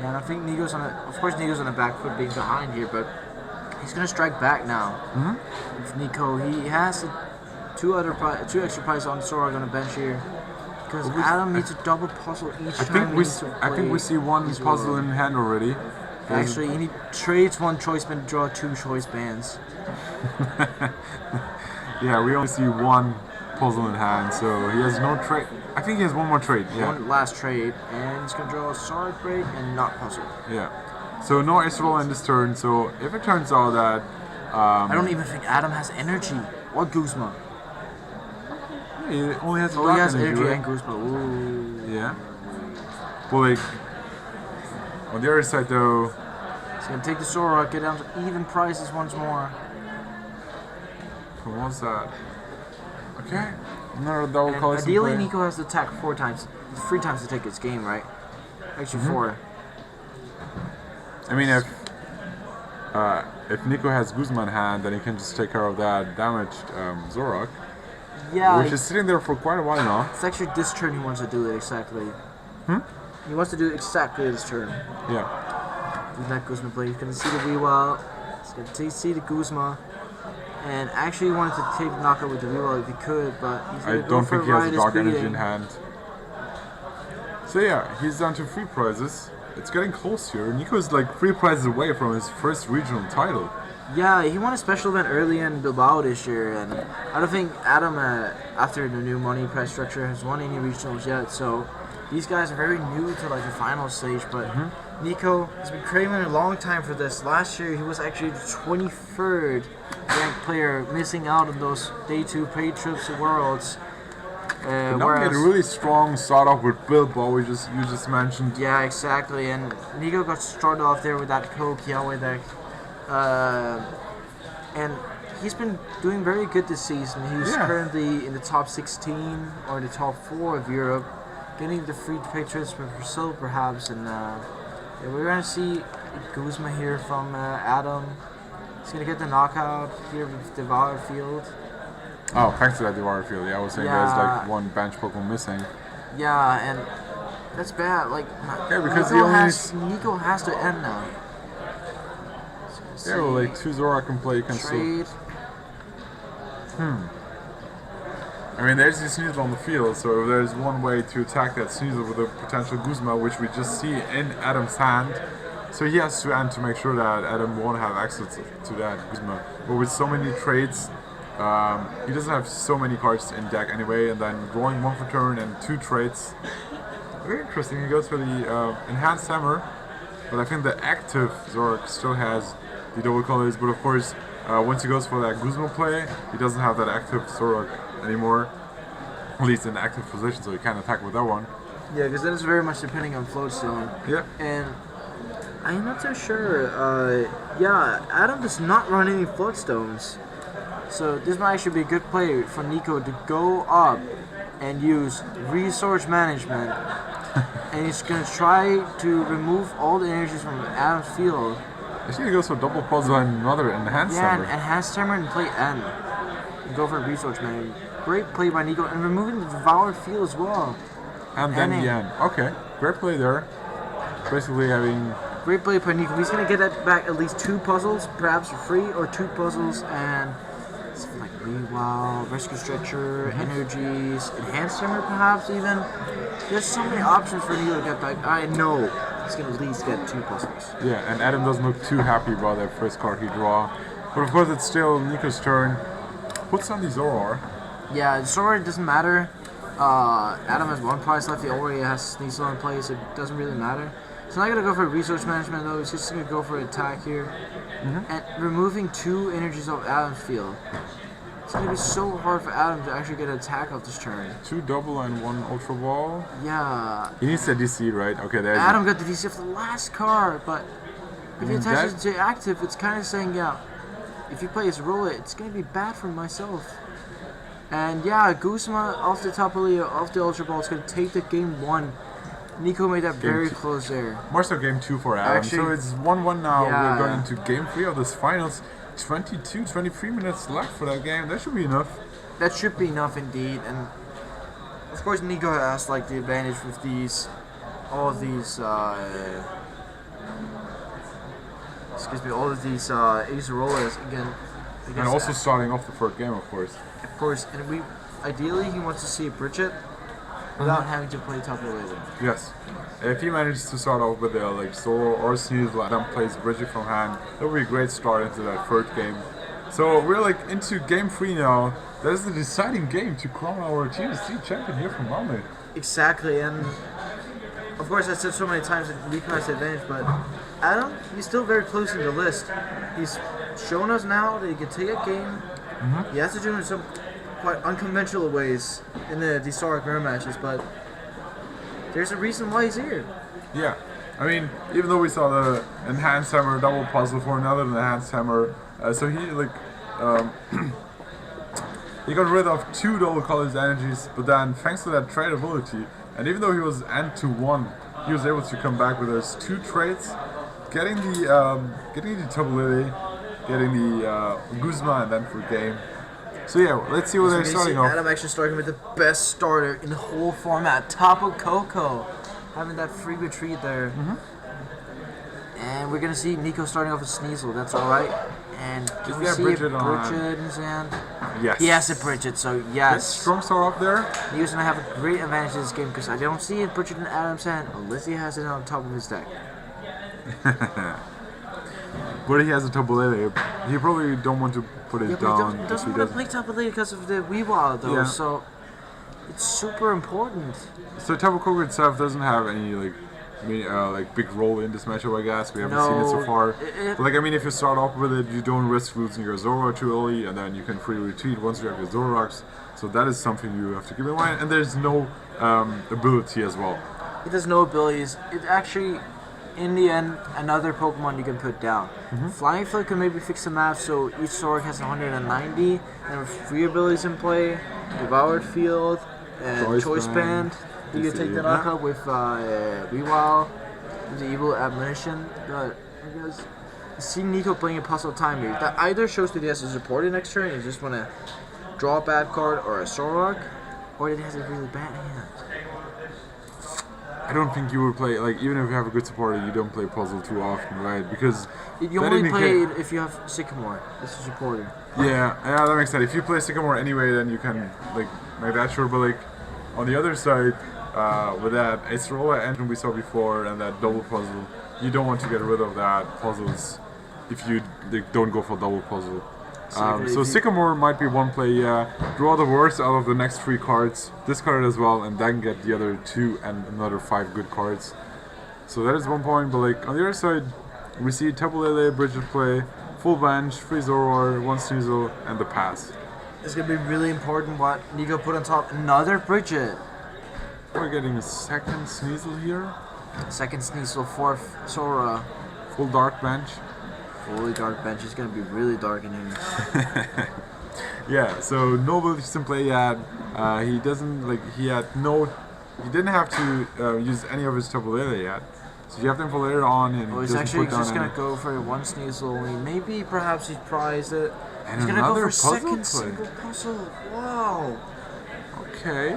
yeah, and I think Nico's of course Nico's on the back foot being behind here, but he's gonna strike back now. With Nico, he has two extra prizes on Zoroark on the bench here. Because Adam needs a double puzzle each time. I think we see 1 puzzle in hand already. Actually, he trades 1 choice band to draw 2 choice bands. Yeah, we only see 1 puzzle in hand, so he has no trade. I think he has 1 more trade. Yeah. 1 last trade, and he's gonna draw a Zoroark break and not puzzle. Yeah. So no ace roll in this turn. So if it turns out that I don't even think Adam has energy or Guzma. he only has Oh, dark he has energy, energy right? and Guzma. Ooh. Yeah. Well, like on the other side though, He's gonna take the Zoroark, get down to even prices once more. what was that? Okay. Another double And colors in ideally, play. Nico has to attack 4 times. 3 times to take his game, right? Actually, 4. I mean, if Nico has Guzman in hand, then he can just take care of that damaged Zoroark, Yeah, which is sitting there for quite a while now. it's actually this turn he wants to do it exactly. He wants to do it exactly this turn. Yeah. He's not Guzma play. He's gonna see the Weavile. He's gonna see the Guzma. And actually, he wanted to take the knockout with the Weavile if he could, but he's I gonna go don't for think he has a Riotous dark energy Beating. in hand. So yeah, he's down to 3 prizes. It's getting close here. Nico's like 3 prizes away from his first regional title. Yeah, he won a special event early in Bilbao this year, and I don't think Adam, after the new money price structure, has won any regionals yet. So these guys are very new to like the final stage, but Nico has been craving a long time for this. Last year, he was actually the 23rd ranked player, missing out on those day 2 Patriots Worlds. Now we had a really strong start off with Bilbo, you just mentioned. Yeah, exactly. And Nico got started off there with that Kiawe deck. And he's been doing very good this season. He's currently in the top 16 or the top 4 of Europe, getting the free Patriots with Brazil perhaps. And we're going to see Guzma here from Adam. He's going to get the knockout here with Devour Field. Oh, thanks to that Devour Field. Yeah, I was saying there's like one bench Pokemon missing. Yeah, and that's bad. Like, because Nico has to end now. Yeah, well, like 2 Zoroark can play, you can trade. I mean, there's the Sneasel on the field, so if there's one way to attack that Sneasel with a potential Guzma, which we just see in Adam's hand, so he has to end to make sure that Adam won't have access to that Guzma. But with so many trades, he doesn't have so many cards in deck anyway, and then drawing 1 for turn and 2 trades. Very interesting. He goes for the Enhanced Hammer, but I think the active Zoroark still has the double colors, but of course, once he goes for that Guzma play, he doesn't have that active Zoroark anymore, at least in active position, so he can't attack with that one. Yeah, because that is very much depending on Floatstone. Yeah. And I'm not so sure. Adam does not run any Floatstones. So this might actually be a good play for Nico to go up and use resource management. And he's going to try to remove all the energies from Adam's field. Actually, he goes for double puzzle and another Enhanced Hammer. Yeah, Enhanced Hammer and play N. And go for resource management. Great play by Nico, and removing the Devoured Field as well. And then the N. Okay, great play there. Basically having... Great play by Nico. He's going to get that back at least 2 puzzles, perhaps for free, or 2 puzzles and... something like Weavile, Rescue Stretcher, Energies, Enhanced Hammer perhaps even. There's so many options for Nico to get back. I know he's going to at least get 2 puzzles. Yeah, and Adam doesn't look too happy about that first card he draw. But of course it's still Nico's turn. Puts on the Zoroark. Yeah, Zoroark doesn't matter. Adam has 1 prize left, he already has Sneasel in play, so it doesn't really matter. He's not going to go for resource management though, he's just going to go for attack here. And removing 2 energies off Adam's field. It's going to be so hard for Adam to actually get an attack off this turn. 2 double and 1 Ultra Ball. Yeah. He needs a DC, right? Okay, there's Adam got the DC of the last card, but if he attaches it to active, it's kind of saying, yeah, if you play his roll it's going to be bad for myself. And yeah, Guzma off the top of the Ultra Ball is going to take the game 1. Nico made that very close there. More so game 2 for Adam. Actually, so it's 1-1 now. Yeah, we're going into game 3 of this finals. 23 minutes left for that game. That should be enough. That should be enough indeed. And of course Nico has like the advantage with all of these Ace Rollers again. And also starting off the first game, of course. Of course, and ideally he wants to see Bridget without having to play top of later. Yes. If he manages to start off with like Zoro or Sneasel and then plays Bridget from hand, that would be a great start into that third game. So we're like into game 3 now. That is the deciding game to crown our TCG champion here from Malmö. Exactly, and of course I said so many times that Nico has the advantage, but Adam, he's still very close in the list. He's shown us now that he can take a game. He has to do it in some quite unconventional ways in the Zoroark mirror matches, but there's a reason why he's here. Yeah, I mean, even though we saw the Enhanced Hammer double puzzle for another Enhanced Hammer, so he like he got rid of 2 double colors energies, but then thanks to that trade ability, and even though he was end to 1, he was able to come back with those 2 trades, getting the Double Lily, getting the Guzma, and then for game. So yeah, let's see what they're starting off. Adam actually starting with the best starter in the whole format, Tapu Koko, having that free retreat there. And we're gonna see Nico starting off with Sneasel. That's all right. And can we see Bridget in his hand? Yes. He has a Bridget, so yes. Strong start up there. Nico's gonna have a great advantage in this game because I don't see a Bridget in Adam's hand unless he has it on top of his deck. But he has a Tabolele. He probably don't want to put it down. He doesn't want to play Tabolele because of the Weavile though, so it's super important. So Tapu Koko itself doesn't have any like like big role in this matchup, I guess. We haven't seen it so far. But like, I mean, if you start off with it, you don't risk losing your Zoroark too early, and then you can free retreat once you have your Zoroarks. So that is something you have to keep in mind. And there's no ability as well. It has no abilities. It actually, in the end, another Pokemon you can put down. Flying Flip can maybe fix the map, so each Zoroark has 190, and with 3 abilities in play, Devoured Field, and Choice Band. You can take that knockup with Weavile, the Evil Admonition. But I guess see Nico playing a puzzle time here. That either shows that he has a supporter next turn, and you just want to draw a bad card or a Zoroark, or that he has a really bad hand. I don't think you would play, like, even if you have a good supporter, you don't play puzzle too often, right? Because you only play it if you have Sycamore as a supporter. Yeah, that makes sense. If you play Sycamore anyway, then you can like make that sure. But like on the other side, with that Acerola engine we saw before and that double puzzle, you don't want to get rid of that puzzles if you don't go for double puzzle. So Sycamore might be one play, draw the worst out of the next 3 cards, discard it as well, and then get the other 2 and another 5 good cards. So that is one point, but like on the other side, we see Tapu Lele, Bridget play, full bench, 3 Zoroark, 1 Sneasel, and the pass. It's going to be really important what Nico put on top. Another Bridget. We're getting a second Sneasel here. Second Sneasel, 4th Sora. Full dark bench. Fully dark bench. It's going to be really dark in here. Yeah, so no abilities in play yet. He doesn't, like, he didn't have to use any of his Tapu Lele yet. So you have to put later on and he's actually just going to go for 1 Sneasel only. Maybe perhaps he's prized it. And he's going to go for puzzle second play. single puzzle. Wow. Okay.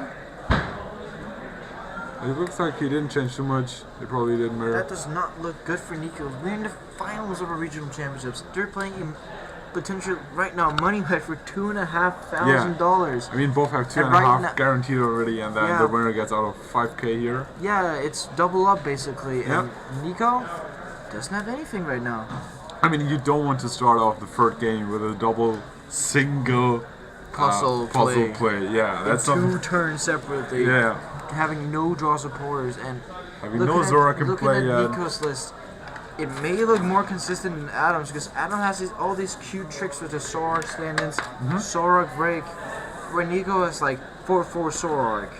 It looks like he didn't change too much. It probably didn't matter. That does not look good for Nico. We're in the finals of a regional championships. They're playing in potential right now money bet for $2,500. I mean, both have 2.5 guaranteed already, and then the winner gets out of 5K here. Yeah, it's double up basically. Yep. And Nico doesn't have anything right now. I mean, you don't want to start off the third game with a double single puzzle play. Yeah, that's 2 turns separately. Yeah. Having no draw supporters and having no Zoroark can play. Looking at Nico's list, it may look more consistent than Adam's because Adam has all these cute tricks with the Zoroark stand-ins, Zoroark break, where Nico has like 4/4 Zoroark,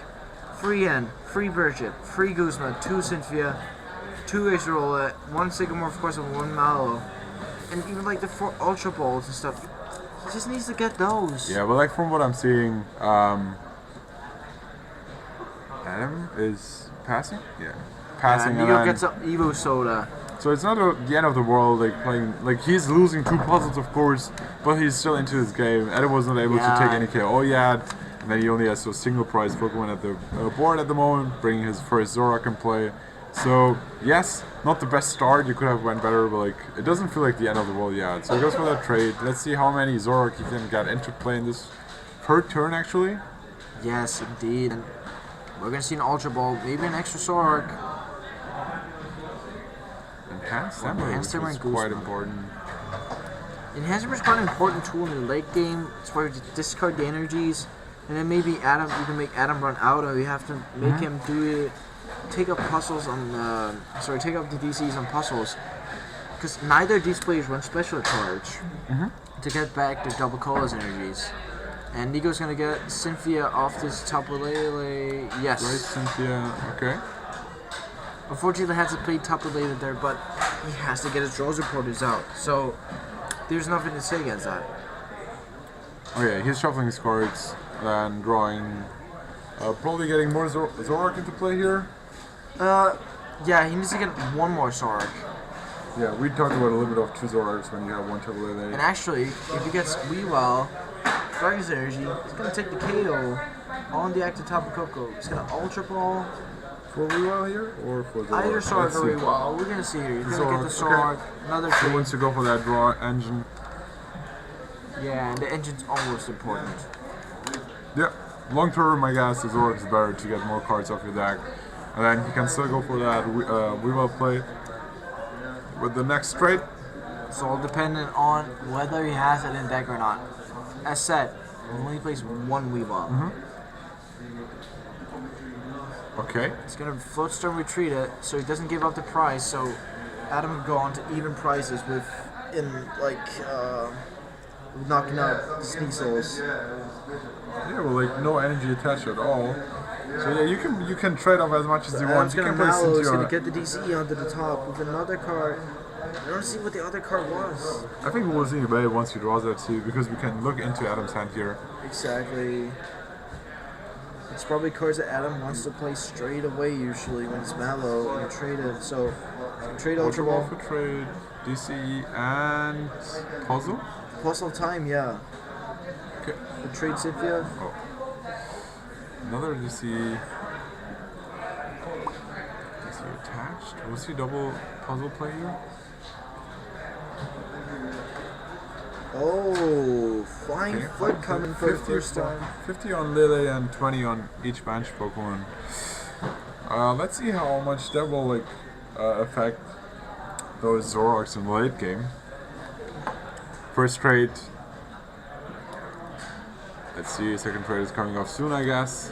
free N, free Bridget, free Guzma, 2 Cynthia, 2 Acerola, 1 Sycamore of course, and 1 Mallow, and even like the 4 Ultra Balls and stuff. He just needs to get those. Yeah, but like from what I'm seeing, Adam is passing? Yeah. Passing, and Nico gets up Evo Soda. So it's not the end of the world, like playing, like he's losing 2 puzzles of course, but he's still into his game. Adam was not able to take any KO yet, and then he only has a single prize Pokemon at the board at the moment, bringing his first Zoroark in play. So yes, not the best start, you could have went better, but like it doesn't feel like the end of the world yet. So he goes for that trade. Let's see how many Zoroark he can get into play in this 3rd turn actually. Yes, indeed. And we're going to see an Ultra Ball, maybe an extra Zoroark. Enhanced Hammer is quite important. Enhanced Hammer is quite an important tool in the late game. It's where you discard the energies, and then maybe Adam, you can make Adam run out, or you have to make him do it. Take up puzzles on, take up the DCs on puzzles, because neither of these players run special charge to get back their double colors energies. And Nico's gonna get Cynthia off this Tapu Lele. Yes. Right, Cynthia. Okay. Unfortunately, has to play Tapu Lele there, but he has to get his draw supporters out. So there's nothing to say against that. Oh yeah, he's shuffling his cards and drawing. Probably getting more Zoroark into play here. Yeah, he needs to get 1 more Zoroark. Yeah, we talked about a little bit of 2 Zoroarks when you have 1 Tapu Lele. And actually, if he gets Weavile, Darkness Energy, he's going to take the KO on the active Tapu Koko. He's going to Ultra Ball. For Weavile here? Or for Zoroark? Either Zoroark or Weavile. We're going to see here. He's going to get the Zoroark, another trade. He wants to go for that draw engine. Yeah, and the engine's almost important. Yeah, long term, I guess, the Zoroark is better to get more cards off your deck. And then he can still go for that Weavile play with the next trade. It's all dependent on whether he has it in deck or not. As said, he only plays 1 Weavile. Okay. He's gonna Floatstorm retreat it, so he doesn't give up the prize. So Adam would go on to even prizes with knocking out Sneasels. Yeah, well, like no energy attached at all. So yeah, you can trade off as much as you want. Adam's You gonna can place Mallow, into he's your. gonna get the DC onto the top with another card. I don't see what the other card was. I think we'll see away once he draws that too, because we can look into Adam's hand here. Exactly. It's probably cards that Adam wants to play straight away usually when it's Mallow and trade it. So trade Ultra Ball for trade, DCE and puzzle. Puzzle time, yeah. Okay. The trade Sifia. Oh. Another DC. DC attached. Was he double puzzle play here? Oh, flying foot coming for the first time. 50 on Lily and 20 on each bench Pokemon. Let's see how much that will affect those Zoroarks in the late game. First trade. Let's see, second trade is coming off soon, I guess.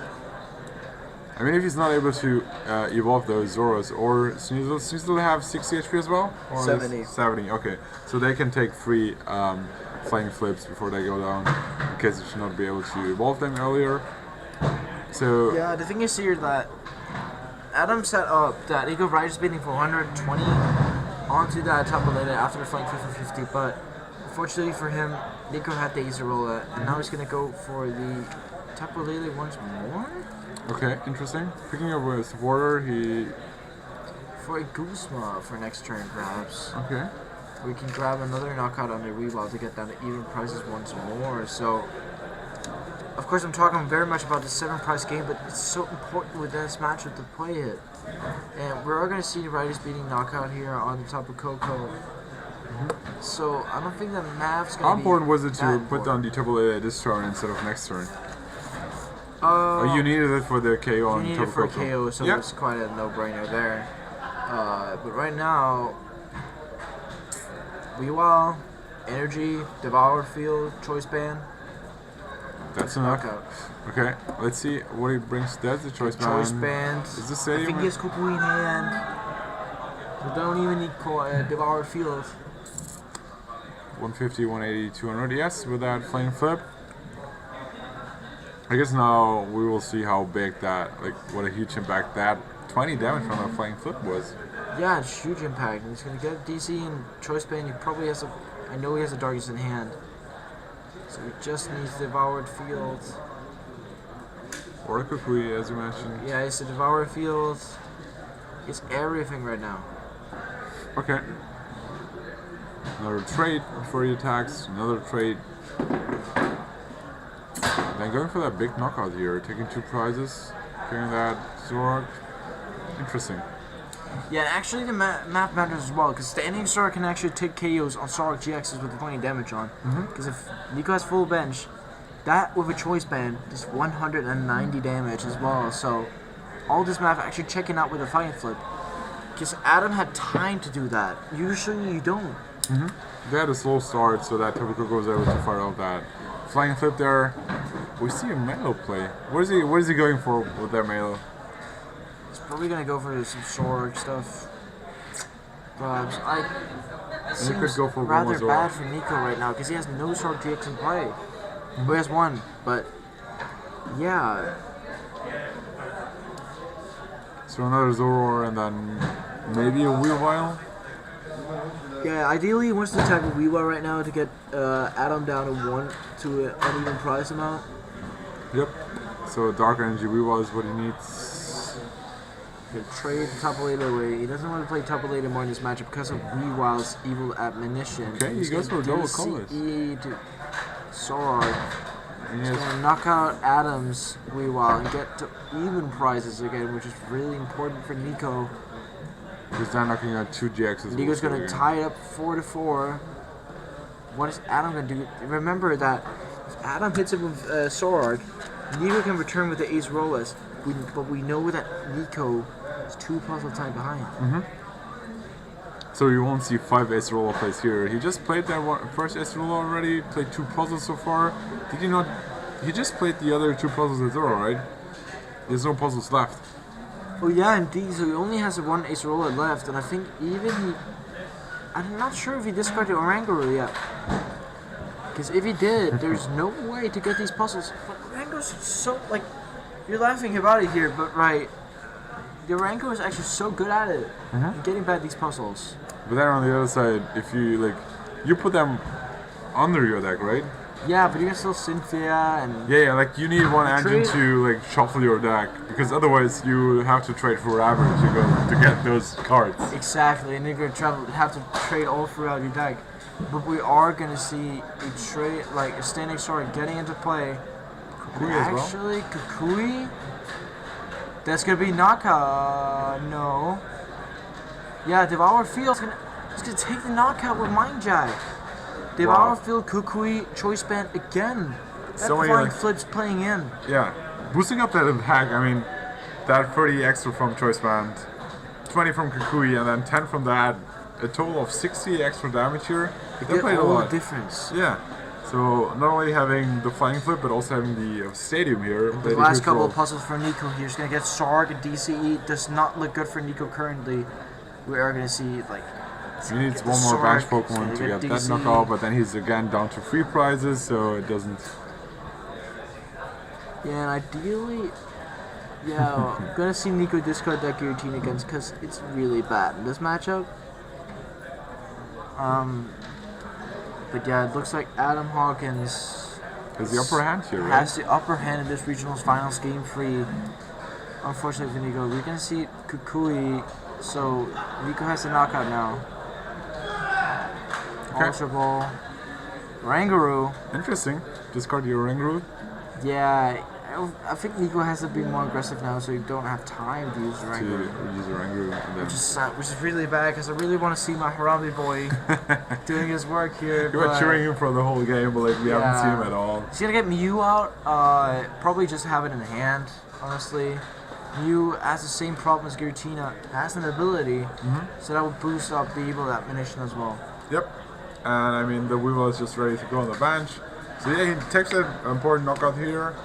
I mean, if he's not able to evolve those Zoros or Sneasel have 60 HP as well? Or 70. 70, okay. So they can take 3 flying flips before they go down, in case they should not be able to evolve them earlier. So yeah, the thing is here that Adam set up that Nico Rider's beating for 120 onto that Tapaleta after the flying 50-50, but unfortunately for him, Nico had the Azarola, and now he's gonna go for the Tapaleta once more. Okay, interesting. Picking up a supporter, he for a Guzma for next turn, perhaps. Okay. We can grab another knockout on the Weavile to get down to even prices once more. So, of course, I'm talking very much about the 7-price game, but it's so important with this matchup to play it. And we're all going to see the Riders beating knockout here on the top of Coco. So, I don't think that Mav's going to be. How important was it to that put down important. the Tapaleta this turn instead of next turn? You needed it for the KO on You top need it of for Coco. KO, so Yeah. it's quite a no-brainer there. But right now, Weavile, Energy, Devoured Field, Choice Band, That's enough. knockout. Okay, let's see what he brings. That's the choice band. Choice Band. Is this I stadium? think he has Cuckoo in hand. We don't even need Devoured Field. 150, 180, 200. Yes, with that flame flip. I guess now we will see how big that, what a huge impact that 20 damage from that flying flip was. Yeah, it's huge impact. He's gonna get DC and Choice Band. He probably has I know he has a Darkness in hand. So he just needs Devoured Field. Or a Kukui, as you mentioned. Yeah, it's a Devoured Field. It's everything right now. Okay. Another trade before he attacks. Another trade. Then going for that big knockout here, taking 2 prizes, getting that Zoroark. Interesting. Yeah, actually the map matters as well, because standing Zoroark can actually take KOs on Zoroark GXs with 20 damage on. Because if Nico has full bench, that with a Choice Band is 190 damage as well. So all this map actually checking out with a Flying Flip. Because Adam had time to do that. Usually you don't. They had a slow start, so that Tobiko was able to fire out that flying flip there. We see a Melo play. What is he going for with that Melo? He's probably gonna go for some Zoroark stuff. Perhaps. It he could seems go for rather Bulbasaur. bad for Nico right now because he has no Zoroark GX in play. Well, he has one, but yeah. So another Zoroark and then maybe a Weavile. Yeah, ideally he wants to attack with Weavile right now to get Adam down to an uneven price amount. Yep. So Dark Energy Weavile is what he needs. He can trade Tapaleta away. He doesn't want to play Tapaleta more in this matchup because of Weavile's evil admonition. Okay, he goes for a double colors. to Zoroark. He's Yes. going to knock out Adam's Weavile and get to even prizes again, which is really important for Nico. He's then knocking out 2 GXs. Nico's going to tie it up 4-4. What is Adam going to do? Remember that if Adam hits it with Zoroark, Nico can return with the Ace Rollers, but we know that Nico is 2 puzzle time behind. So you won't see 5 Ace Roller plays here. He just played that first Ace Roller already, played 2 puzzles so far. Did he not? He just played the other 2 puzzles at Zoro, right? There's no puzzles left. Oh yeah, indeed. So he only has the one Ace Roller left, and I think I'm not sure if he discarded Oranguru yet. Because if he did, there's no way to get these puzzles. But Oranguru's so, like, you're laughing about it here, but right, the Oranguru is actually so good at it, getting back these puzzles. But then on the other side, if you, you put them under your deck, right? Yeah, but you can still Cynthia and... Yeah, like you need one engine to shuffle your deck, because otherwise you have to trade forever to get those cards. Exactly, and you're going to have to trade all throughout your deck. But we are going to see a trade, like a standing sword getting into play. Kukui as well? Actually, Kukui? That's going to be knockout. No. Yeah, Devour Field's going to take the knockout with Mind Jack. Devour Field, Kukui, Choice Band again. That flying flips playing in. Yeah. Boosting up that attack, I mean, that 30 extra from Choice Band, 20 from Kukui, and then 10 from that. A total of 60 extra damage here. That played a lot. Difference. Yeah. So not only having the flying flip, but also having the stadium here. The last couple of puzzles for Nico here is going to get Zoroark and DCE. Does not look good for Nico currently. We are going to see he needs one more bench Pokemon to get that knockout, but then he's again down to 3 prizes, so it doesn't. Yeah, and ideally, I'm gonna see Nico discard that Guillotine against because it's really bad in this matchup. But yeah, it looks like Adam Hawkins has the upper hand here, right? Has the upper hand in this regionals finals game 3. Unfortunately for Nico, we're gonna see Kukui, so Nico has the knockout now. Okay. Ultra Ball. Oranguru. Interesting. Discard your Oranguru. Yeah, I think Nico has to be more aggressive now, so you don't have time to use Oranguru. Which is really bad, because I really want to see my Harambe boy doing his work here. You were cheering him for the whole game, but we haven't seen him at all. He's gonna get Mew out. Probably just have it in hand, honestly. Mew has the same problem as Giratina, has an ability, so that would boost up the Evil Admonition as well. Yep. And I mean, the Weavile is just ready to go on the bench. So yeah, he takes an important knockout here.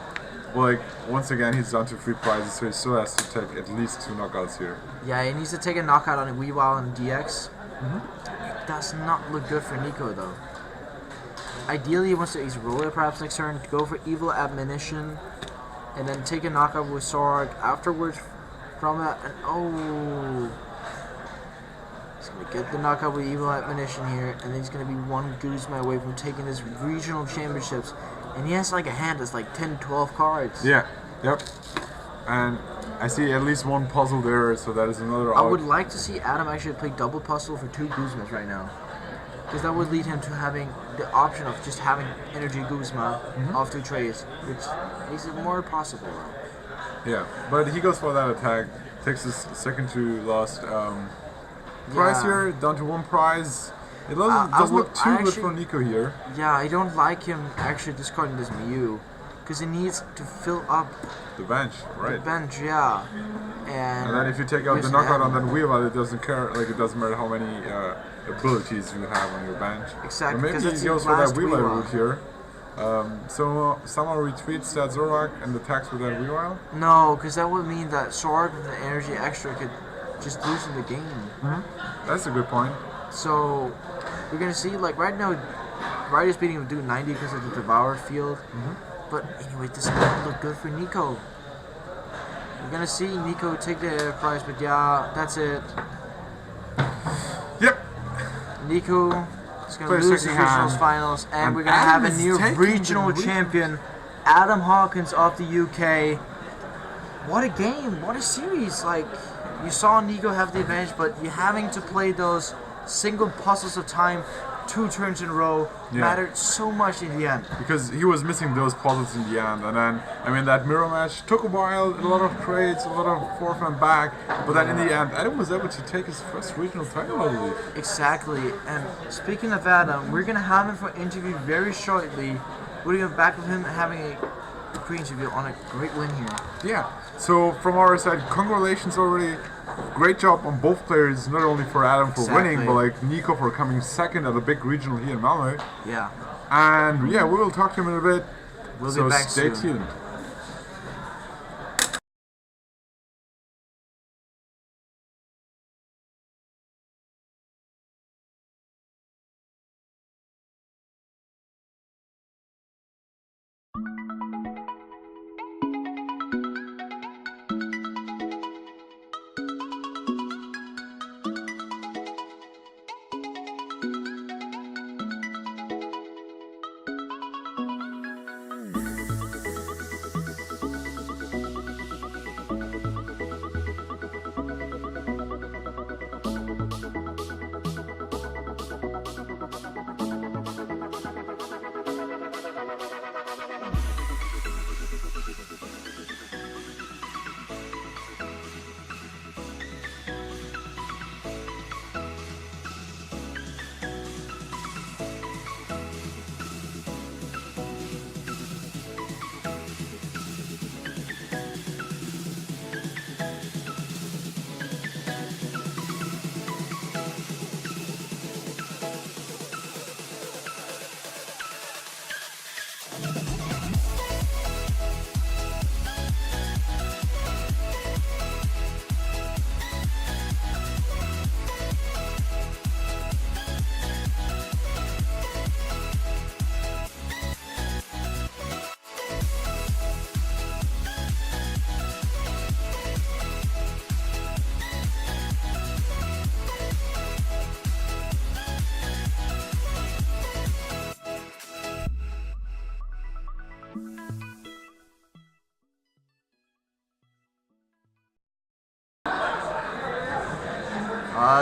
Well, once again, he's down to 3 prizes, so he still has to take at least 2 knockouts here. Yeah, he needs to take a knockout on a Weavile and DX. It does not look good for Nico, though. Ideally, he wants to Ace Roller perhaps next turn, go for Evil Admonition, and then take a knockout with Zoroark afterwards from that. And he's going to get the knockout with Evil Admonition here, and then he's going to be one Guzma away from taking his regional championships. And he has a hand that's 10, 12 cards. Yeah, yep. And I see at least one puzzle there, so that is another I would like to see Adam actually play double puzzle for 2 Guzmas right now. Because that would lead him to having the option of just having Energy Guzma off 2 trades, which makes it more possible. Yeah, but he goes for that attack, takes his second to last prize here, down to 1 prize. It doesn't look too good for Nico here. Yeah, I don't like him actually discarding this Mew, because he needs to fill up the bench, right? The bench, yeah. And then if you take out the knockout on that Weavile, it doesn't care. It doesn't matter how many abilities you have on your bench. Exactly. But maybe he goes for that Weavile route here. So someone retweets that Zoroark and attacks with that Weavile? No, because that would mean that Zoroark with the energy extra could just loosen the game. That's a good point. So we're gonna see right now, Ryder's beating him do 90 because of the Devoured Field. But anyway, this doesn't look good for Nico. We're gonna see Nico take the prize, but yeah, that's it. Yep. Nico is gonna lose the regionals finals, and we're gonna have a new regional champion, Adam Hawkins of the UK. What a game! What a series! You saw Nico have the advantage, but you having to play those single puzzles of time 2 turns in a row mattered so much in the end. Because he was missing those puzzles in the end, and then, I mean, that mirror match took a while, a lot of trades, a lot of forth and back, but then in the end, Adam was able to take his first regional title, I believe. Exactly, and speaking of Adam, we're going to have him for an interview very shortly. We're going to be back with him having a pre-interview on a great win here. Yeah, so from our side, congratulations already. Great job on both players, not only for Adam for winning, but Nico for coming second at a big regional here in Malmö. Yeah. And yeah, we will talk to him in a bit. We'll be back stay soon. tuned.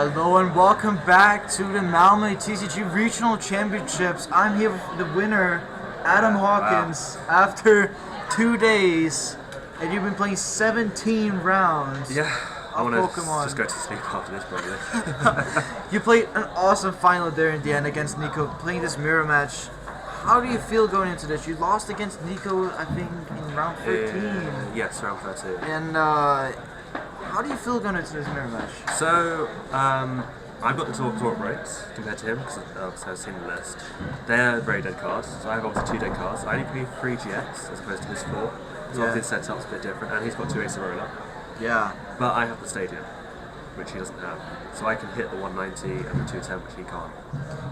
Hello and welcome back to the Malmö TCG Regional Championships. I'm here with the winner, Adam Hawkins, after 2 days, and you've been playing 17 rounds. Yeah, I want to Pokemon. just go to sleep after this probably. You played an awesome final there in the end against Nico, playing this mirror match. How do you feel going into this? You lost against Nico, I think, in round 13. Yes, round 13. And how do you feel going into this mirror match? So, I've got the Zoroark breaks compared to him because I've seen the list. They're very dead cards, so I have obviously 2 dead cards. I only play 3 GX as opposed to his 4. So obviously the setup's a bit different, and he's got 2 Ace Roller. Yeah. But I have the Stadium, which he doesn't have. So I can hit the 190 and the 210, which he can't.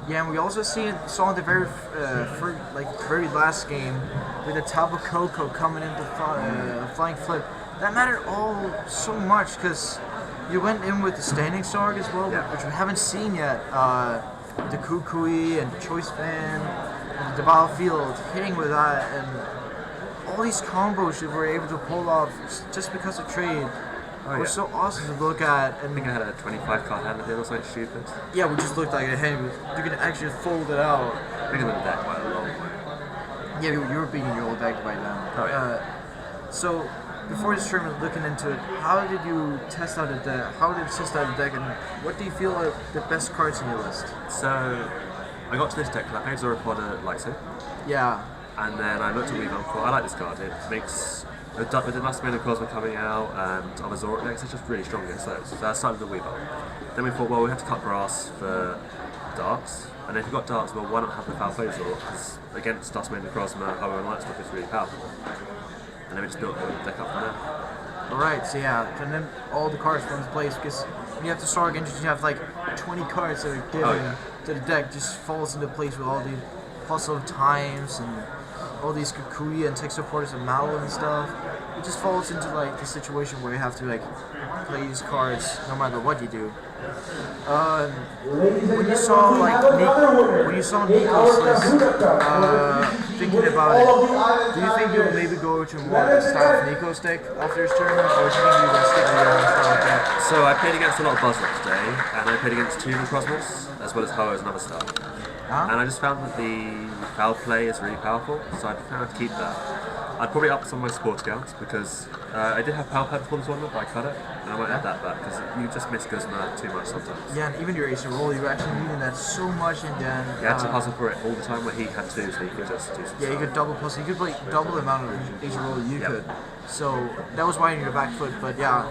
Yeah, and we also saw the very very last game with the Tapu Koko coming into flying flip. That mattered all so much because you went in with the Standing Zoroark as well, Yeah. which we haven't seen yet. The Kukui and the Choice Band and the Weavile field hitting with that, and all these combos you were able to pull off just because of trade. Were so awesome to look at. And I think I had a 25 card hand at the other side, stupid. yeah, we just looked like a hand. You can actually fold it out. Bigger than that quite a long way. Yeah, you were beating your old deck by then. Oh, yeah. So, before this tournament, looking into it, how did you test out the deck? How did you test out the deck, and what do you feel are the best cards in your list? So, I got to this deck because I played Zoroark Lyso. Yeah. And then I looked at Weavile and thought, I like this card. It makes, with the Last Man of Cosmo coming out and other Zoroark decks, it's just really strong against those. So I started with Weavile. Then we thought, well, we have to cut grass for darks. And if you've got darks, well, why not have the Foul Play Zoroark? Because against Dustman and Cosmo, Hover and Light Stuff is really powerful. And then we just built the deck up from there. Alright, so yeah, and then all the cards fall into place because when you have to start again, you have like 20 cards that are given to the deck, just falls into place with all the puzzle times and all these Kukui and tech supporters and Malmö and stuff. It just falls into like the situation where you have to like play these cards no matter what you do. When you saw Nico's list, thinking about it, do you think you'll maybe go to more of the style of Nico's deck after this tournament, or do you think you're going to stick with your own style deck? So I played against a lot of Buzzard today, and I played against 2 Cosmos, as well as Ho-Ohs and other stuff. And I just found that the foul play is really powerful, so I prefer to keep that. I'd probably up some of my sports counts because I did have Power Pad before this one, but I cut it, and I might add that back because you just miss Guzma too much sometimes. Yeah, and even your Ace roll, you were actually needing that so much, and then You had to puzzle for it all the time where he had to, so you could just do some yeah, you stuff. could double puzzle. You could play double the amount of Ace roll you could. So that was why in your back foot. But yeah,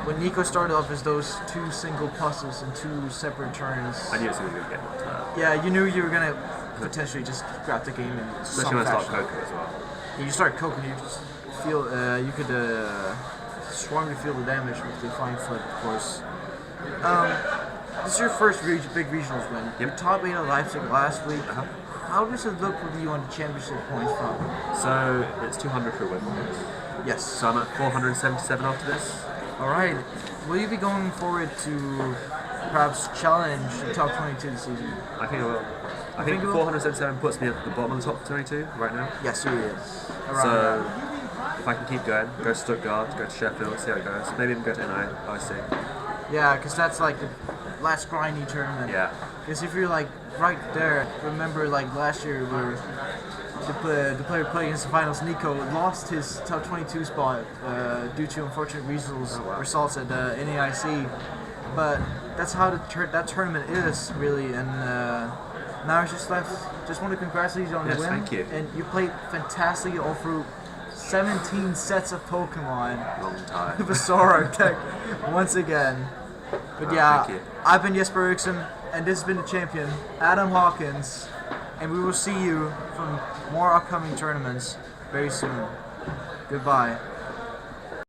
when Nico started off as those 2 single puzzles and 2 separate turns. I knew it was going to get into that. Yeah, you knew you were gonna potentially just grab the game and Especially when I start Coco as well. You start Coco, you just feel you could strongly feel the damage with the flying flip, of course. This is your first big regionals win. You top 8 of Leipzig last week. How does it look with you on the championship points front? So it's 200 for a win. Yes. So I'm at 477 after this. All right. Will you be going forward to perhaps challenge the top 22 this season? I think I will. I think 477 puts me at the bottom of the top 22 right now. Yes, you is. So if I can keep going, go to Stuttgart, go to Sheffield, see how it goes. Maybe even go to NI, I see. Yeah, because that's like the last grindy tournament. Yeah. Because if you're like right there, remember like last year where the player playing against the finals, Nico, lost his top 22 spot due to unfortunate results at the NAIC. But that's how that tournament is really, and now it's just left. Just want to congratulate you on the win. Thank you. And you played fantastically all through 17 sets of Pokemon. Long time. The Zoroark deck once again. But thank you. I've been Jesper Eriksson, and this has been the champion, Adam Hawkins, and we will see you from more upcoming tournaments very soon. Goodbye.